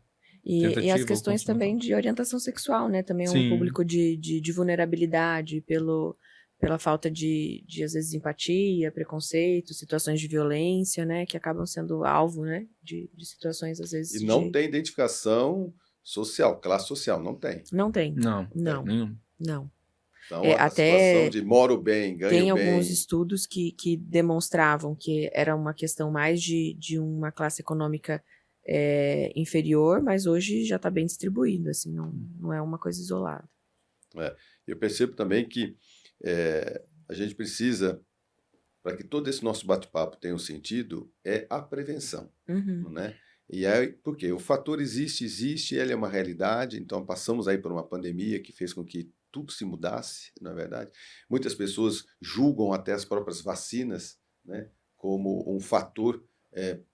tentativa. E as questões também de orientação sexual, né? Também é um público de vulnerabilidade pela falta de às vezes, empatia, preconceito, situações de violência, né? Que acabam sendo alvo, né? De situações, às vezes... E não tem identificação social, classe social, não tem. Não tem. Não. Não. Então, a situação de moro bem, ganho bem... Tem alguns estudos que demonstravam que era uma questão mais de uma classe econômica inferior, mas hoje já está bem distribuído, assim, não é uma coisa isolada. Eu percebo também que a gente precisa, para que todo esse nosso bate-papo tenha um sentido, é a prevenção, né? E aí, porque o fator existe, ele é uma realidade, então passamos aí por uma pandemia que fez com que tudo se mudasse, não é verdade? Muitas pessoas julgam até as próprias vacinas, né, como um fator,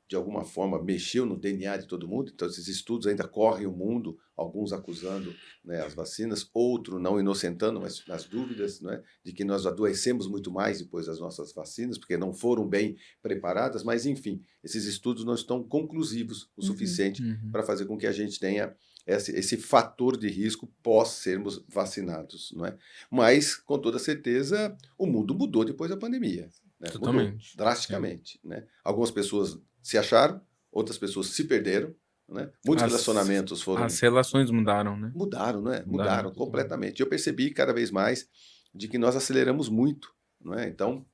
de alguma forma, mexeu no DNA de todo mundo, então esses estudos ainda correm o mundo, alguns acusando, né, as vacinas, outros não inocentando, mas nas dúvidas, né, de que nós adoecemos muito mais depois das nossas vacinas, porque não foram bem preparadas, mas enfim, esses estudos não estão conclusivos o suficiente para fazer com que a gente tenha esse fator de risco pós sermos vacinados, não é? Mas, com toda certeza, o mundo mudou depois da pandemia. Né? Mudou drasticamente. Né? Algumas pessoas se acharam, outras pessoas se perderam, né? Muitos relacionamentos foram... As relações mudaram, né? Mudaram, né? Mudaram completamente. Eu percebi cada vez mais de que nós aceleramos muito, não é? Então,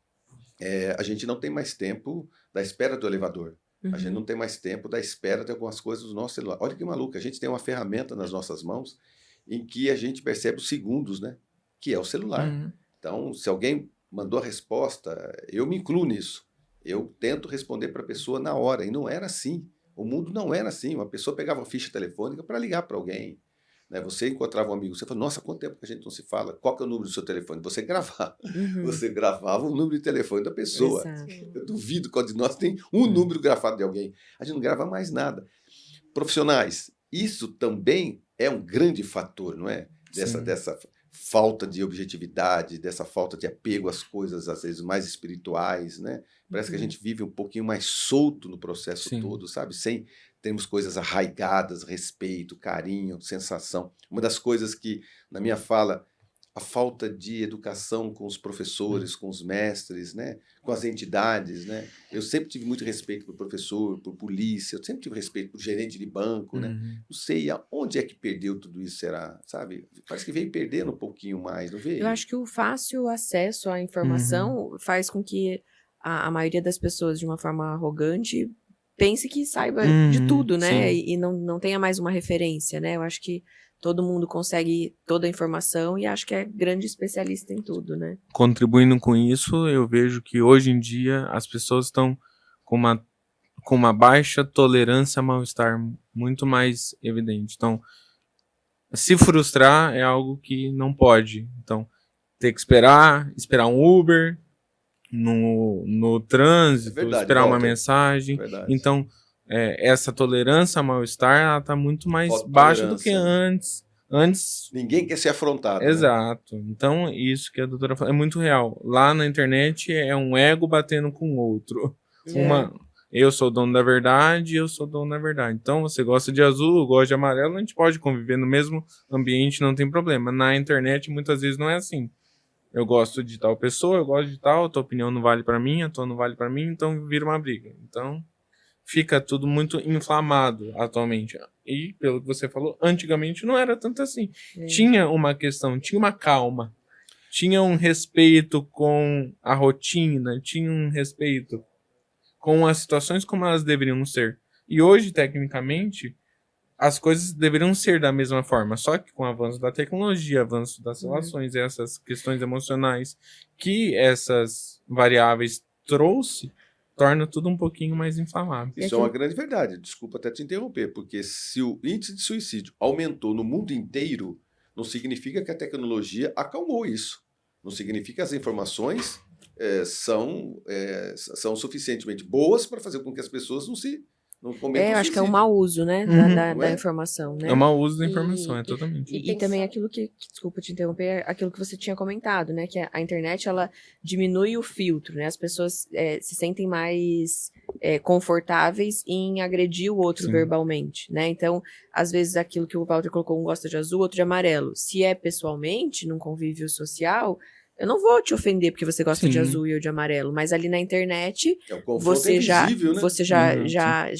a gente não tem mais tempo da espera do elevador. A gente não tem mais tempo da espera de algumas coisas do nosso celular. Olha que maluco, a gente tem uma ferramenta nas nossas mãos em que a gente percebe os segundos, né? Que é o celular. Então, se alguém mandou a resposta, eu me incluo nisso. Eu tento responder para a pessoa na hora, e não era assim. O mundo não era assim. Uma pessoa pegava uma ficha telefônica para ligar para alguém. Né? Você encontrava um amigo, você fala, nossa, quanto tempo que a gente não se fala? Qual que é o número do seu telefone? Você gravava. Você gravava o número de telefone da pessoa. Eu duvido qual de nós tem um número gravado de alguém. A gente não grava mais nada. Profissionais, isso também é um grande fator, não é? Dessa falta de objetividade, dessa falta de apego às coisas, às vezes, mais espirituais, né? Parece que a gente vive um pouquinho mais solto no processo todo, sabe? Sem termos coisas arraigadas, respeito, carinho, sensação. Uma das coisas que, na minha fala, a falta de educação com os professores, com os mestres, né? Com as entidades, né? Eu sempre tive muito respeito por professor, por polícia, eu sempre tive respeito por gerente de banco, né? Não sei aonde é que perdeu tudo isso, será, sabe? Parece que veio perdendo um pouquinho mais, não veio? Eu acho que o fácil acesso à informação faz com que a maioria das pessoas, de uma forma arrogante, pense que saiba de tudo, né? E não tenha mais uma referência, né? Eu acho que todo mundo consegue toda a informação e acho que é grande especialista em tudo, né? Contribuindo com isso, eu vejo que hoje em dia as pessoas estão com uma baixa tolerância a mal-estar muito mais evidente. Então, se frustrar é algo que não pode. Então, ter que esperar um Uber no trânsito, esperar uma mensagem. Então, essa tolerância a mal-estar está muito mais baixa do que antes. Ninguém quer ser afrontado. Exato. Né? Então, isso que a doutora falou é muito real. Lá na internet é um ego batendo com o outro. Eu sou dono da verdade, eu sou dono da verdade. Então, você gosta de azul, eu gosto de amarelo, a gente pode conviver no mesmo ambiente, não tem problema. Na internet, muitas vezes, não é assim. Eu gosto de tal pessoa, eu gosto de tal, a tua opinião não vale pra mim, a tua não vale pra mim, então vira uma briga. Então, fica tudo muito inflamado atualmente. E, pelo que você falou, antigamente não era tanto assim. Tinha uma questão, tinha uma calma, tinha um respeito com a rotina, tinha um respeito com as situações como elas deveriam ser. E hoje, tecnicamente, as coisas deveriam ser da mesma forma, só que com o avanço da tecnologia, avanço das relações, essas questões emocionais que essas variáveis trouxe, torna tudo um pouquinho mais inflamável. Isso é uma grande verdade, desculpa até te interromper, porque se o índice de suicídio aumentou no mundo inteiro, não significa que a tecnologia acalmou isso. Não significa que as informações são suficientemente boas para fazer com que as pessoas não cometam eu acho que é um mau uso, né, da informação, né? É um mau uso da informação, totalmente. E também aquilo que, desculpa te interromper, aquilo que você tinha comentado, né, que a internet, ela diminui o filtro, né, as pessoas se sentem mais confortáveis em agredir o outro verbalmente, né, então, às vezes aquilo que o Walter colocou, um gosta de azul, outro de amarelo, se é pessoalmente, num convívio social, eu não vou te ofender porque você gosta de azul e eu de amarelo, mas ali na internet você já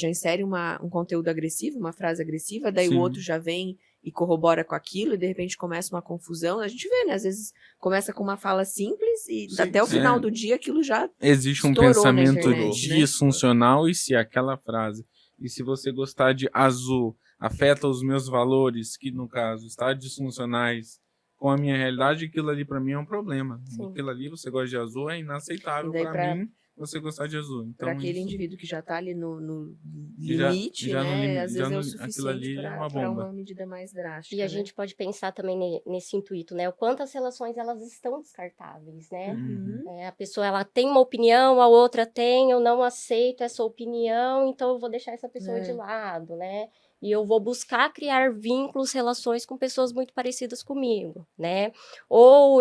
insere um conteúdo agressivo, uma frase agressiva, daí o outro já vem e corrobora com aquilo e de repente começa uma confusão. A gente vê, né? Às vezes começa com uma fala simples e até o final do dia aquilo já existe um pensamento disfuncional, né? E se aquela frase E se você gostar de azul, afeta os meus valores, que no caso, está disfuncionais com a minha realidade, aquilo ali para mim é um problema. Sim. Aquilo ali, você gosta de azul, é inaceitável E daí para mim você gostar de azul. Para Então, aquele isso indivíduo que já está ali no já, limite, já no né? limite, Às já vezes é o no, aquilo ali suficiente é uma para bomba. uma medida mais drástica, E a né? gente pode pensar também nesse intuito, né? O quanto as relações elas estão descartáveis, né? Uhum. A pessoa ela tem uma opinião, a outra tem, eu não aceito essa opinião, então eu vou deixar essa pessoa de lado, né? E eu vou buscar criar vínculos, relações com pessoas muito parecidas comigo, né? Ou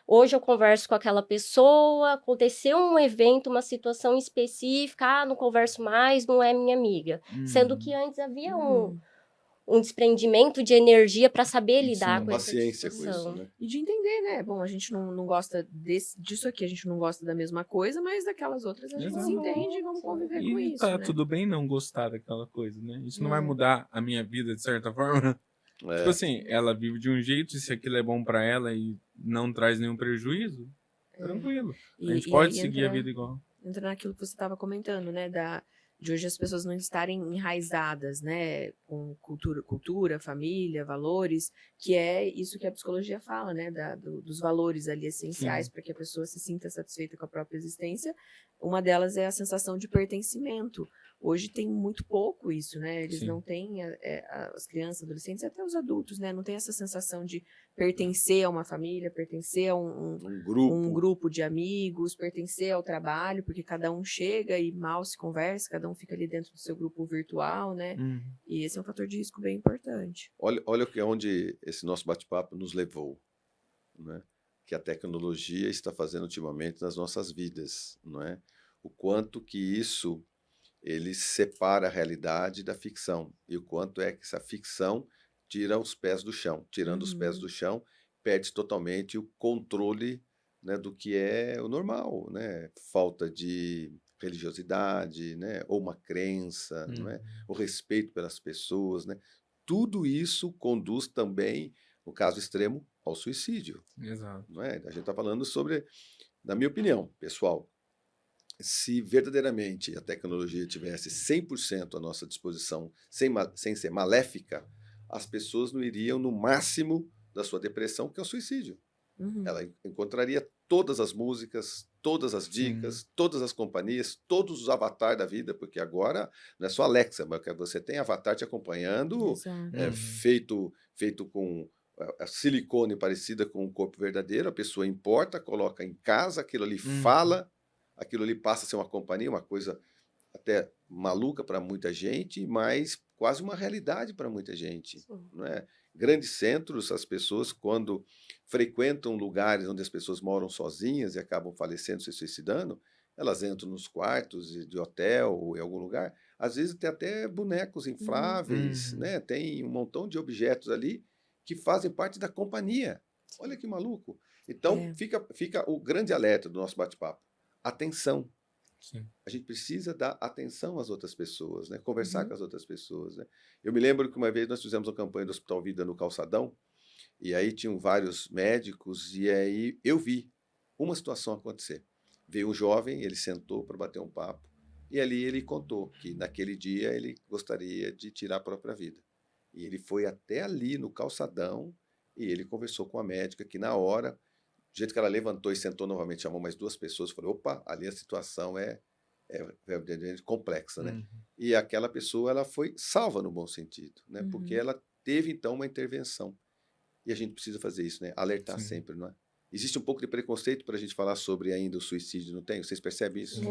hoje eu converso com aquela pessoa, aconteceu um evento, uma situação específica, não converso mais, não é minha amiga. Sendo que antes havia um desprendimento de energia para saber lidar Sim. com essa Paciência com isso, discussão. né? E de entender, né? Bom, a gente não gosta disso aqui, a gente não gosta da mesma coisa, mas daquelas outras a gente se Exato. entende e vamos conviver com E isso, tá né? tudo bem não gostar daquela coisa, né? Isso não vai É. mudar a minha vida de certa forma. Tipo assim, ela vive de um jeito, e se aquilo é bom pra ela e não traz nenhum prejuízo, tranquilo. A gente E pode aí seguir a vida igual. entra naquilo que você estava comentando, né? De hoje as pessoas não estarem enraizadas, né? Com cultura, família, valores, que é isso que a psicologia fala, né? Dos valores ali essenciais para que a pessoa se sinta satisfeita com a própria existência. Uma delas é a sensação de pertencimento. Hoje tem muito pouco isso, né? Eles não têm, as crianças, adolescentes, até os adultos, né? Não tem essa sensação de pertencer a uma família, pertencer a um grupo de amigos, pertencer ao trabalho, porque cada um chega e mal se conversa, cada um fica ali dentro do seu grupo virtual, né? E esse é um fator de risco bem importante. Olha onde esse nosso bate-papo nos levou, né? Que a tecnologia está fazendo ultimamente nas nossas vidas, não é? O quanto que isso ele separa a realidade da ficção e o quanto é que essa ficção tira os pés do chão. Tirando os pés do chão, perde totalmente o controle, né, do que é o normal, né? Falta de religiosidade, né? Ou uma crença, não é? O respeito pelas pessoas, né? Tudo isso conduz também, no caso extremo, ao suicídio. Exato. Não é? A gente está falando sobre, na minha opinião, pessoal, se verdadeiramente a tecnologia tivesse 100% à nossa disposição, sem ser maléfica, as pessoas não iriam no máximo da sua depressão, que é o suicídio. Ela encontraria todas as músicas, todas as dicas, todas as companhias, todos os avatares da vida, porque agora não é só Alexa, mas você tem avatar te acompanhando, feito com a silicone parecida com o corpo verdadeiro, a pessoa importa, coloca em casa, aquilo ali fala, aquilo ali passa a ser uma companhia, uma coisa até maluca para muita gente, mas quase uma realidade para muita gente, não é? Grandes centros, as pessoas, quando frequentam lugares onde as pessoas moram sozinhas e acabam falecendo, se suicidando, elas entram nos quartos de hotel ou em algum lugar, às vezes tem até bonecos infláveis, né? Tem um montão de objetos ali que fazem parte da companhia. Olha que maluco. Então, fica o grande alerta do nosso bate-papo. Atenção. A gente precisa dar atenção às outras pessoas, né? Conversar com as outras pessoas, né? Eu me lembro que uma vez nós fizemos uma campanha do Hospital Vida no Calçadão, e aí tinham vários médicos, e aí eu vi uma situação acontecer. Veio um jovem, ele sentou para bater um papo, e ali ele contou que naquele dia ele gostaria de tirar a própria vida. E ele foi até ali no calçadão, e ele conversou com a médica, que na hora, do jeito que ela levantou e sentou novamente, chamou mais duas pessoas, falou, opa, ali a situação é complexa, né? E aquela pessoa, ela foi salva no bom sentido, né? Porque ela teve, então, uma intervenção. E a gente precisa fazer isso, né? Alertar sempre, não é? Existe um pouco de preconceito para a gente falar sobre ainda o suicídio, não tem? Vocês percebem isso?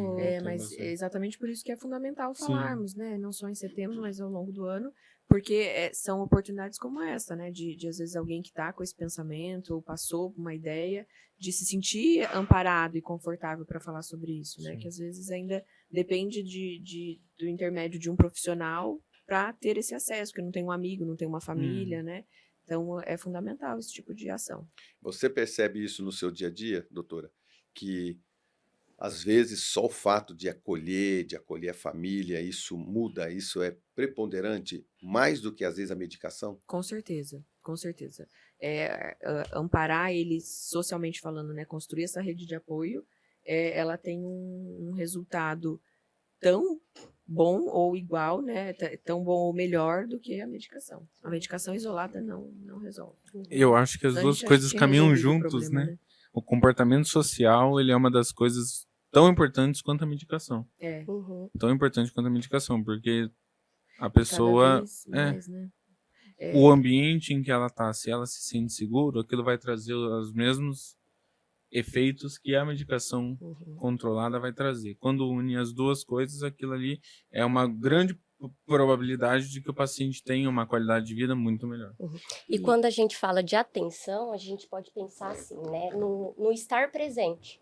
Mas é exatamente por isso que é fundamental falarmos, né? Não só em setembro, mas ao longo do ano, porque são oportunidades como essa, né? De às vezes alguém que está com esse pensamento ou passou por uma ideia, de se sentir amparado e confortável para falar sobre isso, né? Que às vezes ainda depende do intermédio de um profissional para ter esse acesso, porque não tem um amigo, não tem uma família, né? Então, é fundamental esse tipo de ação. Você percebe isso no seu dia a dia, doutora? Que, às vezes, só o fato de acolher a família, isso muda, isso é preponderante, mais do que, às vezes, a medicação? Com certeza, com certeza. Amparar eles socialmente falando, né? Construir essa rede de apoio, ela tem um resultado tão bom ou igual, né? Tão bom ou melhor do que a medicação. A medicação isolada não resolve. Eu acho que as Senão a duas gente já coisas tinha caminham resolvido o juntos, problema, né? O comportamento social, ele é uma das coisas tão importantes quanto a medicação. É, Uhum. Tão importante quanto a medicação, porque a cada pessoa, vez mais, né? o ambiente em que ela tá, se ela se sente seguro, aquilo vai trazer os mesmos efeitos que a medicação Uhum. controlada vai trazer. Quando une as duas coisas, aquilo ali é uma grande probabilidade de que o paciente tenha uma qualidade de vida muito melhor. E quando a gente fala de atenção, a gente pode pensar assim, né, no estar presente,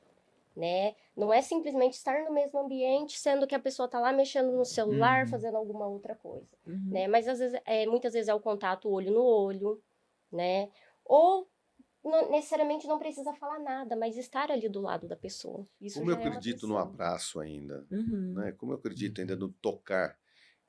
né? Não é simplesmente estar no mesmo ambiente, sendo que a pessoa está lá mexendo no celular, fazendo alguma outra coisa, né? Mas às vezes, muitas vezes é o contato olho no olho, né? Ou não, necessariamente não precisa falar nada, mas estar ali do lado da pessoa. Isso Como eu já é uma acredito no atenção. abraço ainda, Uhum. né? Como eu acredito ainda no tocar.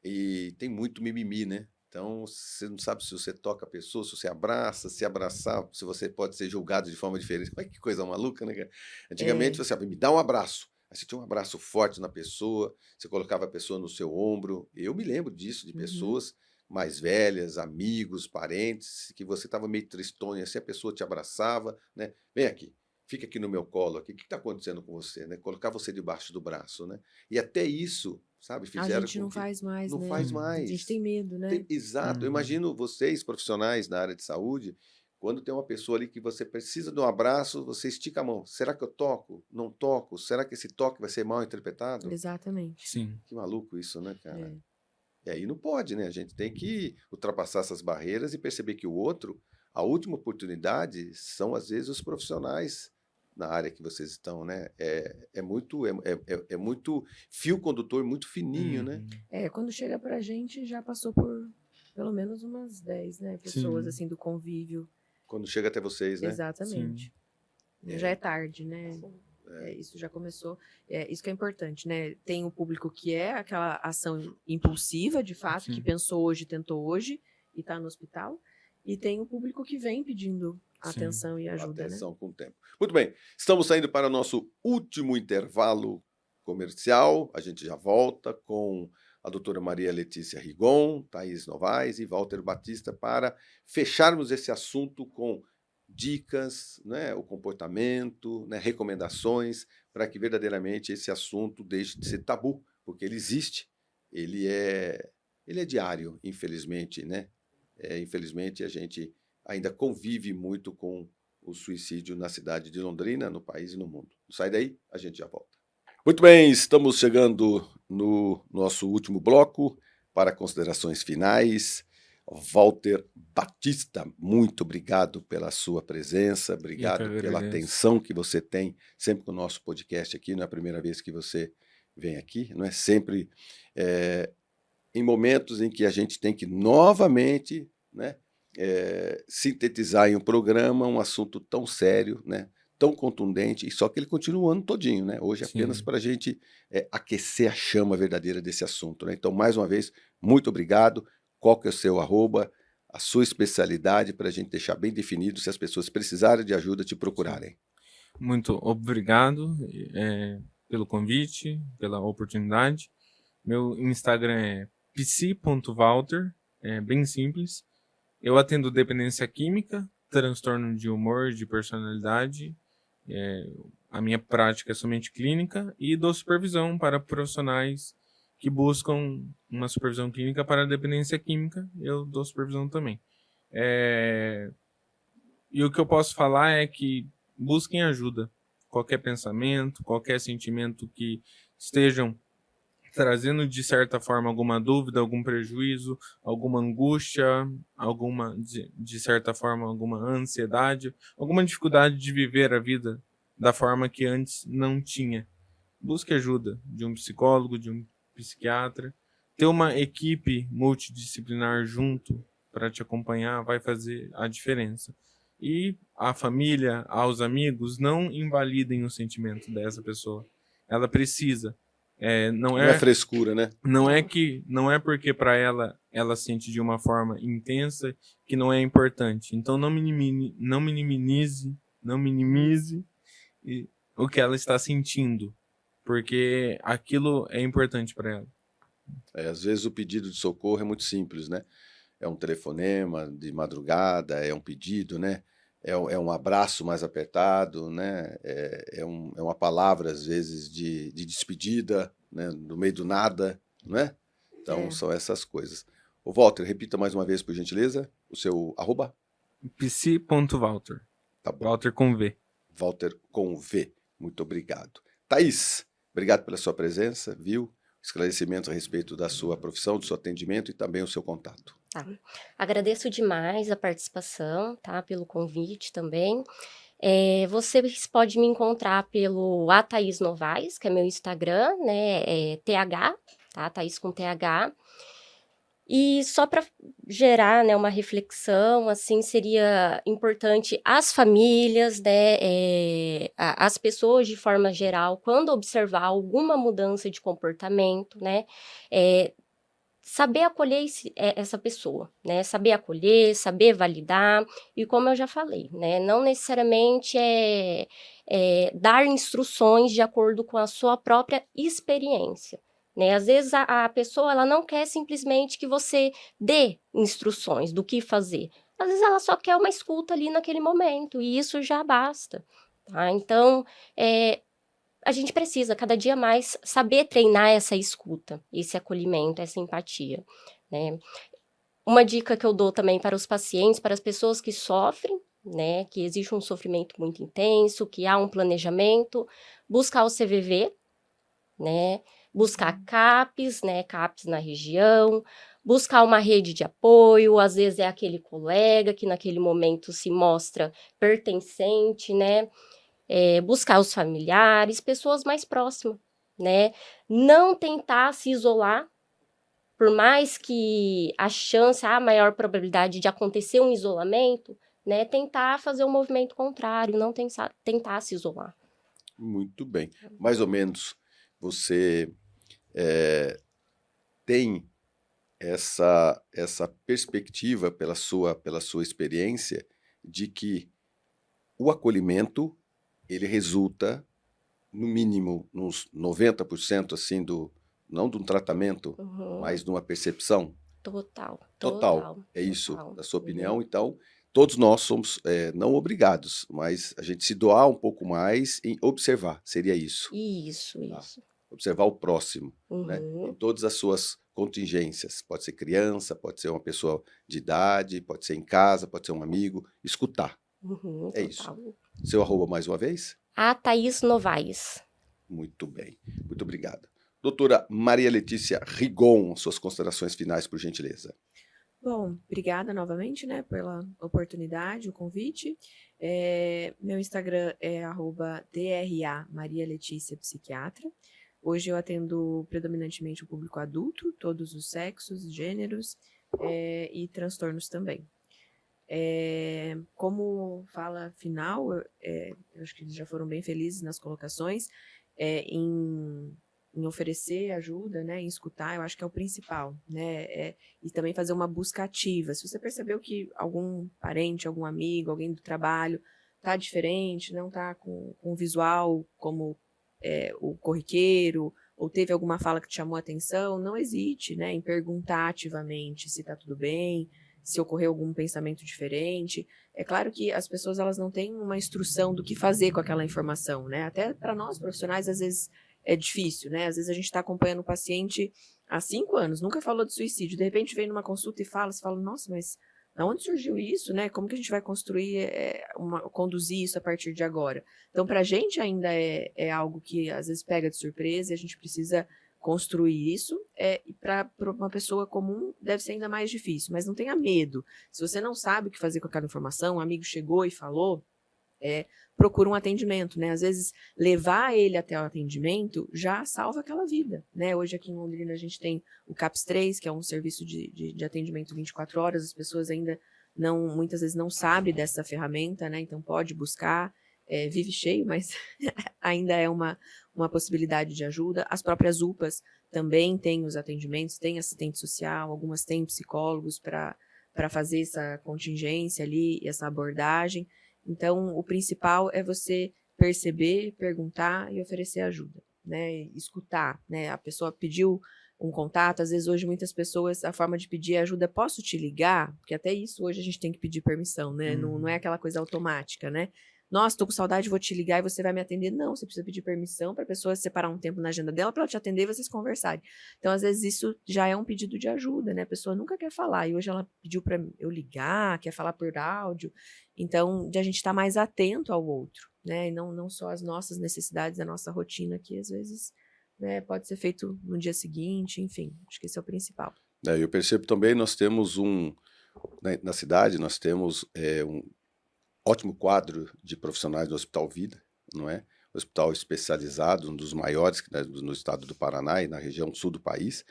E tem muito mimimi, né? Então, você não sabe se você toca a pessoa, se você abraça, se abraçar, se você pode ser julgado de forma diferente. Olha que coisa maluca, né, cara? Antigamente, você me dá um abraço. Aí você tinha um abraço forte na pessoa, você colocava a pessoa no seu ombro. Eu me lembro disso, de pessoas mais velhas, amigos, parentes, que você estava meio tristonho, assim, a pessoa te abraçava, né? Vem aqui, fica aqui no meu colo, aqui. O que está acontecendo com você, né? Colocar você debaixo do braço, né? E até isso, sabe, A fizeram gente com não que faz mais, não né? faz A gente mais. tem medo, né? Exato. Eu imagino vocês, profissionais da área de saúde, quando tem uma pessoa ali que você precisa de um abraço, você estica a mão. Será que eu toco? Não toco? Será que esse toque vai ser mal interpretado? Exatamente. Sim. Que maluco isso, né, cara? É. E aí não pode, né? A gente tem que ultrapassar essas barreiras e perceber que o outro, a última oportunidade, são às vezes os profissionais na área que vocês estão, né? É muito fio condutor, muito fininho, né? Quando chega pra gente, já passou por pelo menos umas 10, né? Pessoas, Sim. assim, do convívio. Quando chega até vocês, né? Exatamente. Já é tarde, né? Isso já começou. Isso que é importante, né? Tem o público que é aquela ação impulsiva, de fato, que Sim. pensou hoje, tentou hoje e está no hospital. E tem o público que vem pedindo Sim. atenção e ajuda, né? Atenção com o tempo. Muito bem, estamos saindo para o nosso último intervalo comercial. A gente já volta com a doutora Maria Letícia Rigon, Thaís Novaes e Walter Batista para fecharmos esse assunto com dicas, né, o comportamento, né, recomendações, para que verdadeiramente esse assunto deixe de ser tabu, porque ele existe, ele é diário, infelizmente, né? Infelizmente, a gente ainda convive muito com o suicídio na cidade de Londrina, no país e no mundo. Sai daí, a gente já volta. Muito bem, estamos chegando no nosso último bloco para considerações finais. Walter Batista, muito obrigado pela sua presença, obrigado pela atenção que você tem sempre com o nosso podcast aqui. Não é a primeira vez que você vem aqui, não é sempre em momentos em que a gente tem que novamente, né, sintetizar em um programa um assunto tão sério, né, tão contundente, e só que ele continua o ano todinho, né? Hoje é apenas para a gente aquecer a chama verdadeira desse assunto, né? Então, mais uma vez, muito obrigado. Qual que é o seu arroba, a sua especialidade, para a gente deixar bem definido, se as pessoas precisarem de ajuda, te procurarem. Muito obrigado pelo convite, pela oportunidade. Meu Instagram é psi.walter, é bem simples. Eu atendo dependência química, transtorno de humor, de personalidade. A minha prática é somente clínica e dou supervisão para profissionais que buscam uma supervisão clínica para dependência química. Eu dou supervisão também. E o que eu posso falar é que busquem ajuda. Qualquer pensamento, qualquer sentimento que estejam trazendo de certa forma alguma dúvida, algum prejuízo, alguma angústia, de certa forma alguma ansiedade, alguma dificuldade de viver a vida da forma que antes não tinha. Busque ajuda de um psicólogo, de um psiquiatra. Ter uma equipe multidisciplinar junto para te acompanhar vai fazer a diferença. E a família, aos amigos, não invalidem o sentimento dessa pessoa. Ela precisa. Não é frescura, né? Não é porque para ela sente de uma forma intensa que não é importante. Então não minimize o que ela está sentindo, porque aquilo é importante para ela. Às vezes o pedido de socorro é muito simples, né? É um telefonema de madrugada, é um pedido, né? É um abraço mais apertado, né? É uma palavra, às vezes, de despedida, né? No meio do nada, não é? Então, É. são essas coisas. Ô, Walter, repita mais uma vez, por gentileza, o seu @. psi.walter. Tá bom. Walter com V. Walter com V. Muito obrigado. Thaís, obrigado pela sua presença, viu? Esclarecimentos a respeito da sua profissão, do seu atendimento e também o seu contato. Tá. Agradeço demais a participação, tá? Pelo convite também. Vocês podem me encontrar pelo Thaís Novaes, que é meu Instagram, né? TH, tá? Thaís com TH. E só para gerar, né, uma reflexão, assim, seria importante as famílias, né, as pessoas de forma geral, quando observar alguma mudança de comportamento, né, saber acolher essa pessoa, né, saber acolher, saber validar, e como eu já falei, né, não necessariamente dar instruções de acordo com a sua própria experiência. Né? Às vezes a pessoa ela não quer simplesmente que você dê instruções do que fazer. Às vezes ela só quer uma escuta ali naquele momento, e isso já basta. Tá? Então, a gente precisa cada dia mais saber treinar essa escuta, esse acolhimento, essa empatia. Né? Uma dica que eu dou também para os pacientes, para as pessoas que sofrem, né, que existe um sofrimento muito intenso, que há um planejamento, buscar o CVV, né, buscar CAPs, né, CAPs na região, buscar uma rede de apoio, às vezes é aquele colega que naquele momento se mostra pertencente, né, buscar os familiares, pessoas mais próximas, né, não tentar se isolar, por mais que a maior probabilidade de acontecer um isolamento, né, tentar fazer um movimento contrário, não tentar se isolar. Muito bem. Mais ou menos, você tem essa perspectiva pela sua experiência de que o acolhimento ele resulta, no mínimo, nos 90% assim, não de um tratamento, mas de uma percepção total. É isso, da sua opinião. Então, todos nós somos não obrigados, mas a gente se doar um pouco mais em observar, seria isso. Isso. Observar o próximo, né? Em todas as suas contingências. Pode ser criança, pode ser uma pessoa de idade, pode ser em casa, pode ser um amigo. Escutar. É isso. Seu @ mais uma vez? Thaís Novaes. Muito bem. Muito obrigado. Doutora Maria Letícia Rigon, suas considerações finais, por gentileza. Bom, obrigada novamente, né, pela oportunidade, o convite. Meu Instagram é @DRA Maria Letícia Psiquiatra. Hoje eu atendo predominantemente o público adulto, todos os sexos, gêneros e transtornos também. Como fala final, eu acho que eles já foram bem felizes nas colocações, em oferecer ajuda, né, em escutar, eu acho que é o principal, né, e também fazer uma busca ativa. Se você percebeu que algum parente, algum amigo, alguém do trabalho tá diferente, não tá com um visual como o corriqueiro, ou teve alguma fala que te chamou a atenção, não hesite, né, em perguntar ativamente se tá tudo bem, se ocorreu algum pensamento diferente. É claro que as pessoas elas não têm uma instrução do que fazer com aquela informação, né? Até para nós profissionais às vezes é difícil, né? Às vezes a gente está acompanhando o paciente há 5 anos, nunca falou de suicídio, de repente vem numa consulta e fala, você fala, nossa, mas da onde surgiu isso, né? Como que a gente vai construir, conduzir isso a partir de agora? Então, para a gente ainda é algo que às vezes pega de surpresa e a gente precisa construir isso, e para uma pessoa comum deve ser ainda mais difícil, mas não tenha medo. Se você não sabe o que fazer com aquela informação, um amigo chegou e falou, procura um atendimento, né? Às vezes, levar ele até o atendimento já salva aquela vida, né? Hoje aqui em Londrina a gente tem o CAPS 3, que é um serviço de atendimento 24 horas, as pessoas ainda muitas vezes não sabem dessa ferramenta, né? Então pode buscar, vive cheio, mas ainda é uma possibilidade de ajuda. As próprias UPAs também têm os atendimentos, tem assistente social, algumas têm psicólogos para fazer essa contingência ali, essa abordagem. Então, o principal é você perceber, perguntar e oferecer ajuda. né, escutar, né, a pessoa pediu um contato, às vezes hoje muitas pessoas, a forma de pedir ajuda, posso te ligar? Porque até isso hoje a gente tem que pedir permissão, né, não é aquela coisa automática, né, nossa, tô com saudade, vou te ligar e você vai me atender. Não, você precisa pedir permissão para a pessoa separar um tempo na agenda dela para ela te atender e vocês conversarem. Então, às vezes, isso já é um pedido de ajuda, né? A pessoa nunca quer falar. E hoje ela pediu para eu ligar, quer falar por áudio. Então, de a gente estar mais atento ao outro, né? E não só as nossas necessidades, a nossa rotina, que às vezes, né, pode ser feito no dia seguinte, enfim. Acho que esse é o principal. Eu percebo também, nós temos na cidade, nós temos um ótimo quadro de profissionais do Hospital Vida, não é? Hospital especializado, um dos maiores no estado do Paraná e na região sul do país,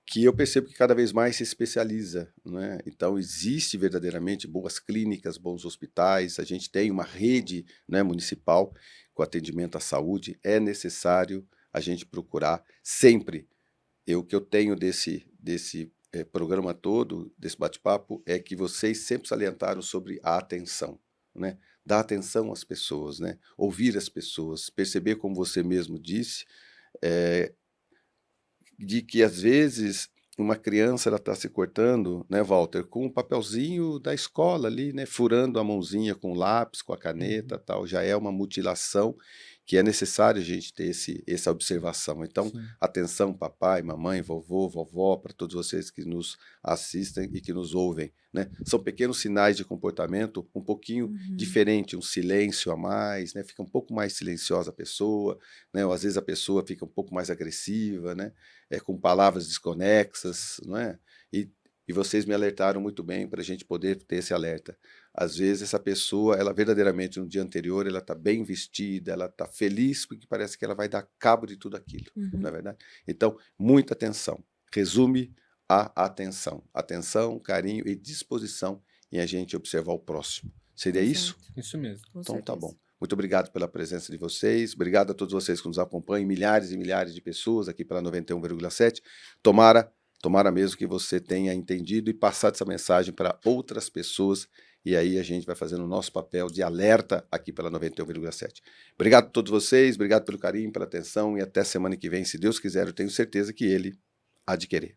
que eu percebo que cada vez mais se especializa, não é? Então existe verdadeiramente boas clínicas, bons hospitais, a gente tem uma rede, né, municipal com atendimento à saúde, é necessário a gente procurar sempre. O que eu tenho desse programa todo, desse bate-papo, é que vocês sempre salientaram sobre a atenção, né? Dar atenção às pessoas, né? Ouvir as pessoas, perceber, como você mesmo disse, de que às vezes uma criança ela está se cortando, né, Walter, com um papelzinho da escola ali, né, furando a mãozinha com o lápis, com a caneta, tal, já é uma mutilação que é necessário a gente ter essa observação. Então, Sim. atenção, papai, mamãe, vovô, vovó, para todos vocês que nos assistem e que nos ouvem, né? São pequenos sinais de comportamento um pouquinho diferente, um silêncio a mais, né? Fica um pouco mais silenciosa a pessoa, né? Ou às vezes a pessoa fica um pouco mais agressiva, né? Com palavras desconexas, não é? E vocês me alertaram muito bem para a gente poder ter esse alerta. Às vezes essa pessoa, ela verdadeiramente no dia anterior, ela está bem vestida, ela está feliz porque parece que ela vai dar cabo de tudo aquilo, não é verdade? Então, muita atenção. Resume a atenção. Atenção, carinho e disposição em a gente observar o próximo. Seria isso? Isso mesmo. Com Então tá certeza. bom. Muito obrigado pela presença de vocês. Obrigado a todos vocês que nos acompanham, milhares e milhares de pessoas aqui pela 91,7. Tomara mesmo que você tenha entendido e passado essa mensagem para outras pessoas. E aí a gente vai fazendo o nosso papel de alerta aqui pela 91,7. Obrigado a todos vocês, obrigado pelo carinho, pela atenção e até semana que vem, se Deus quiser, eu tenho certeza que Ele há de querer.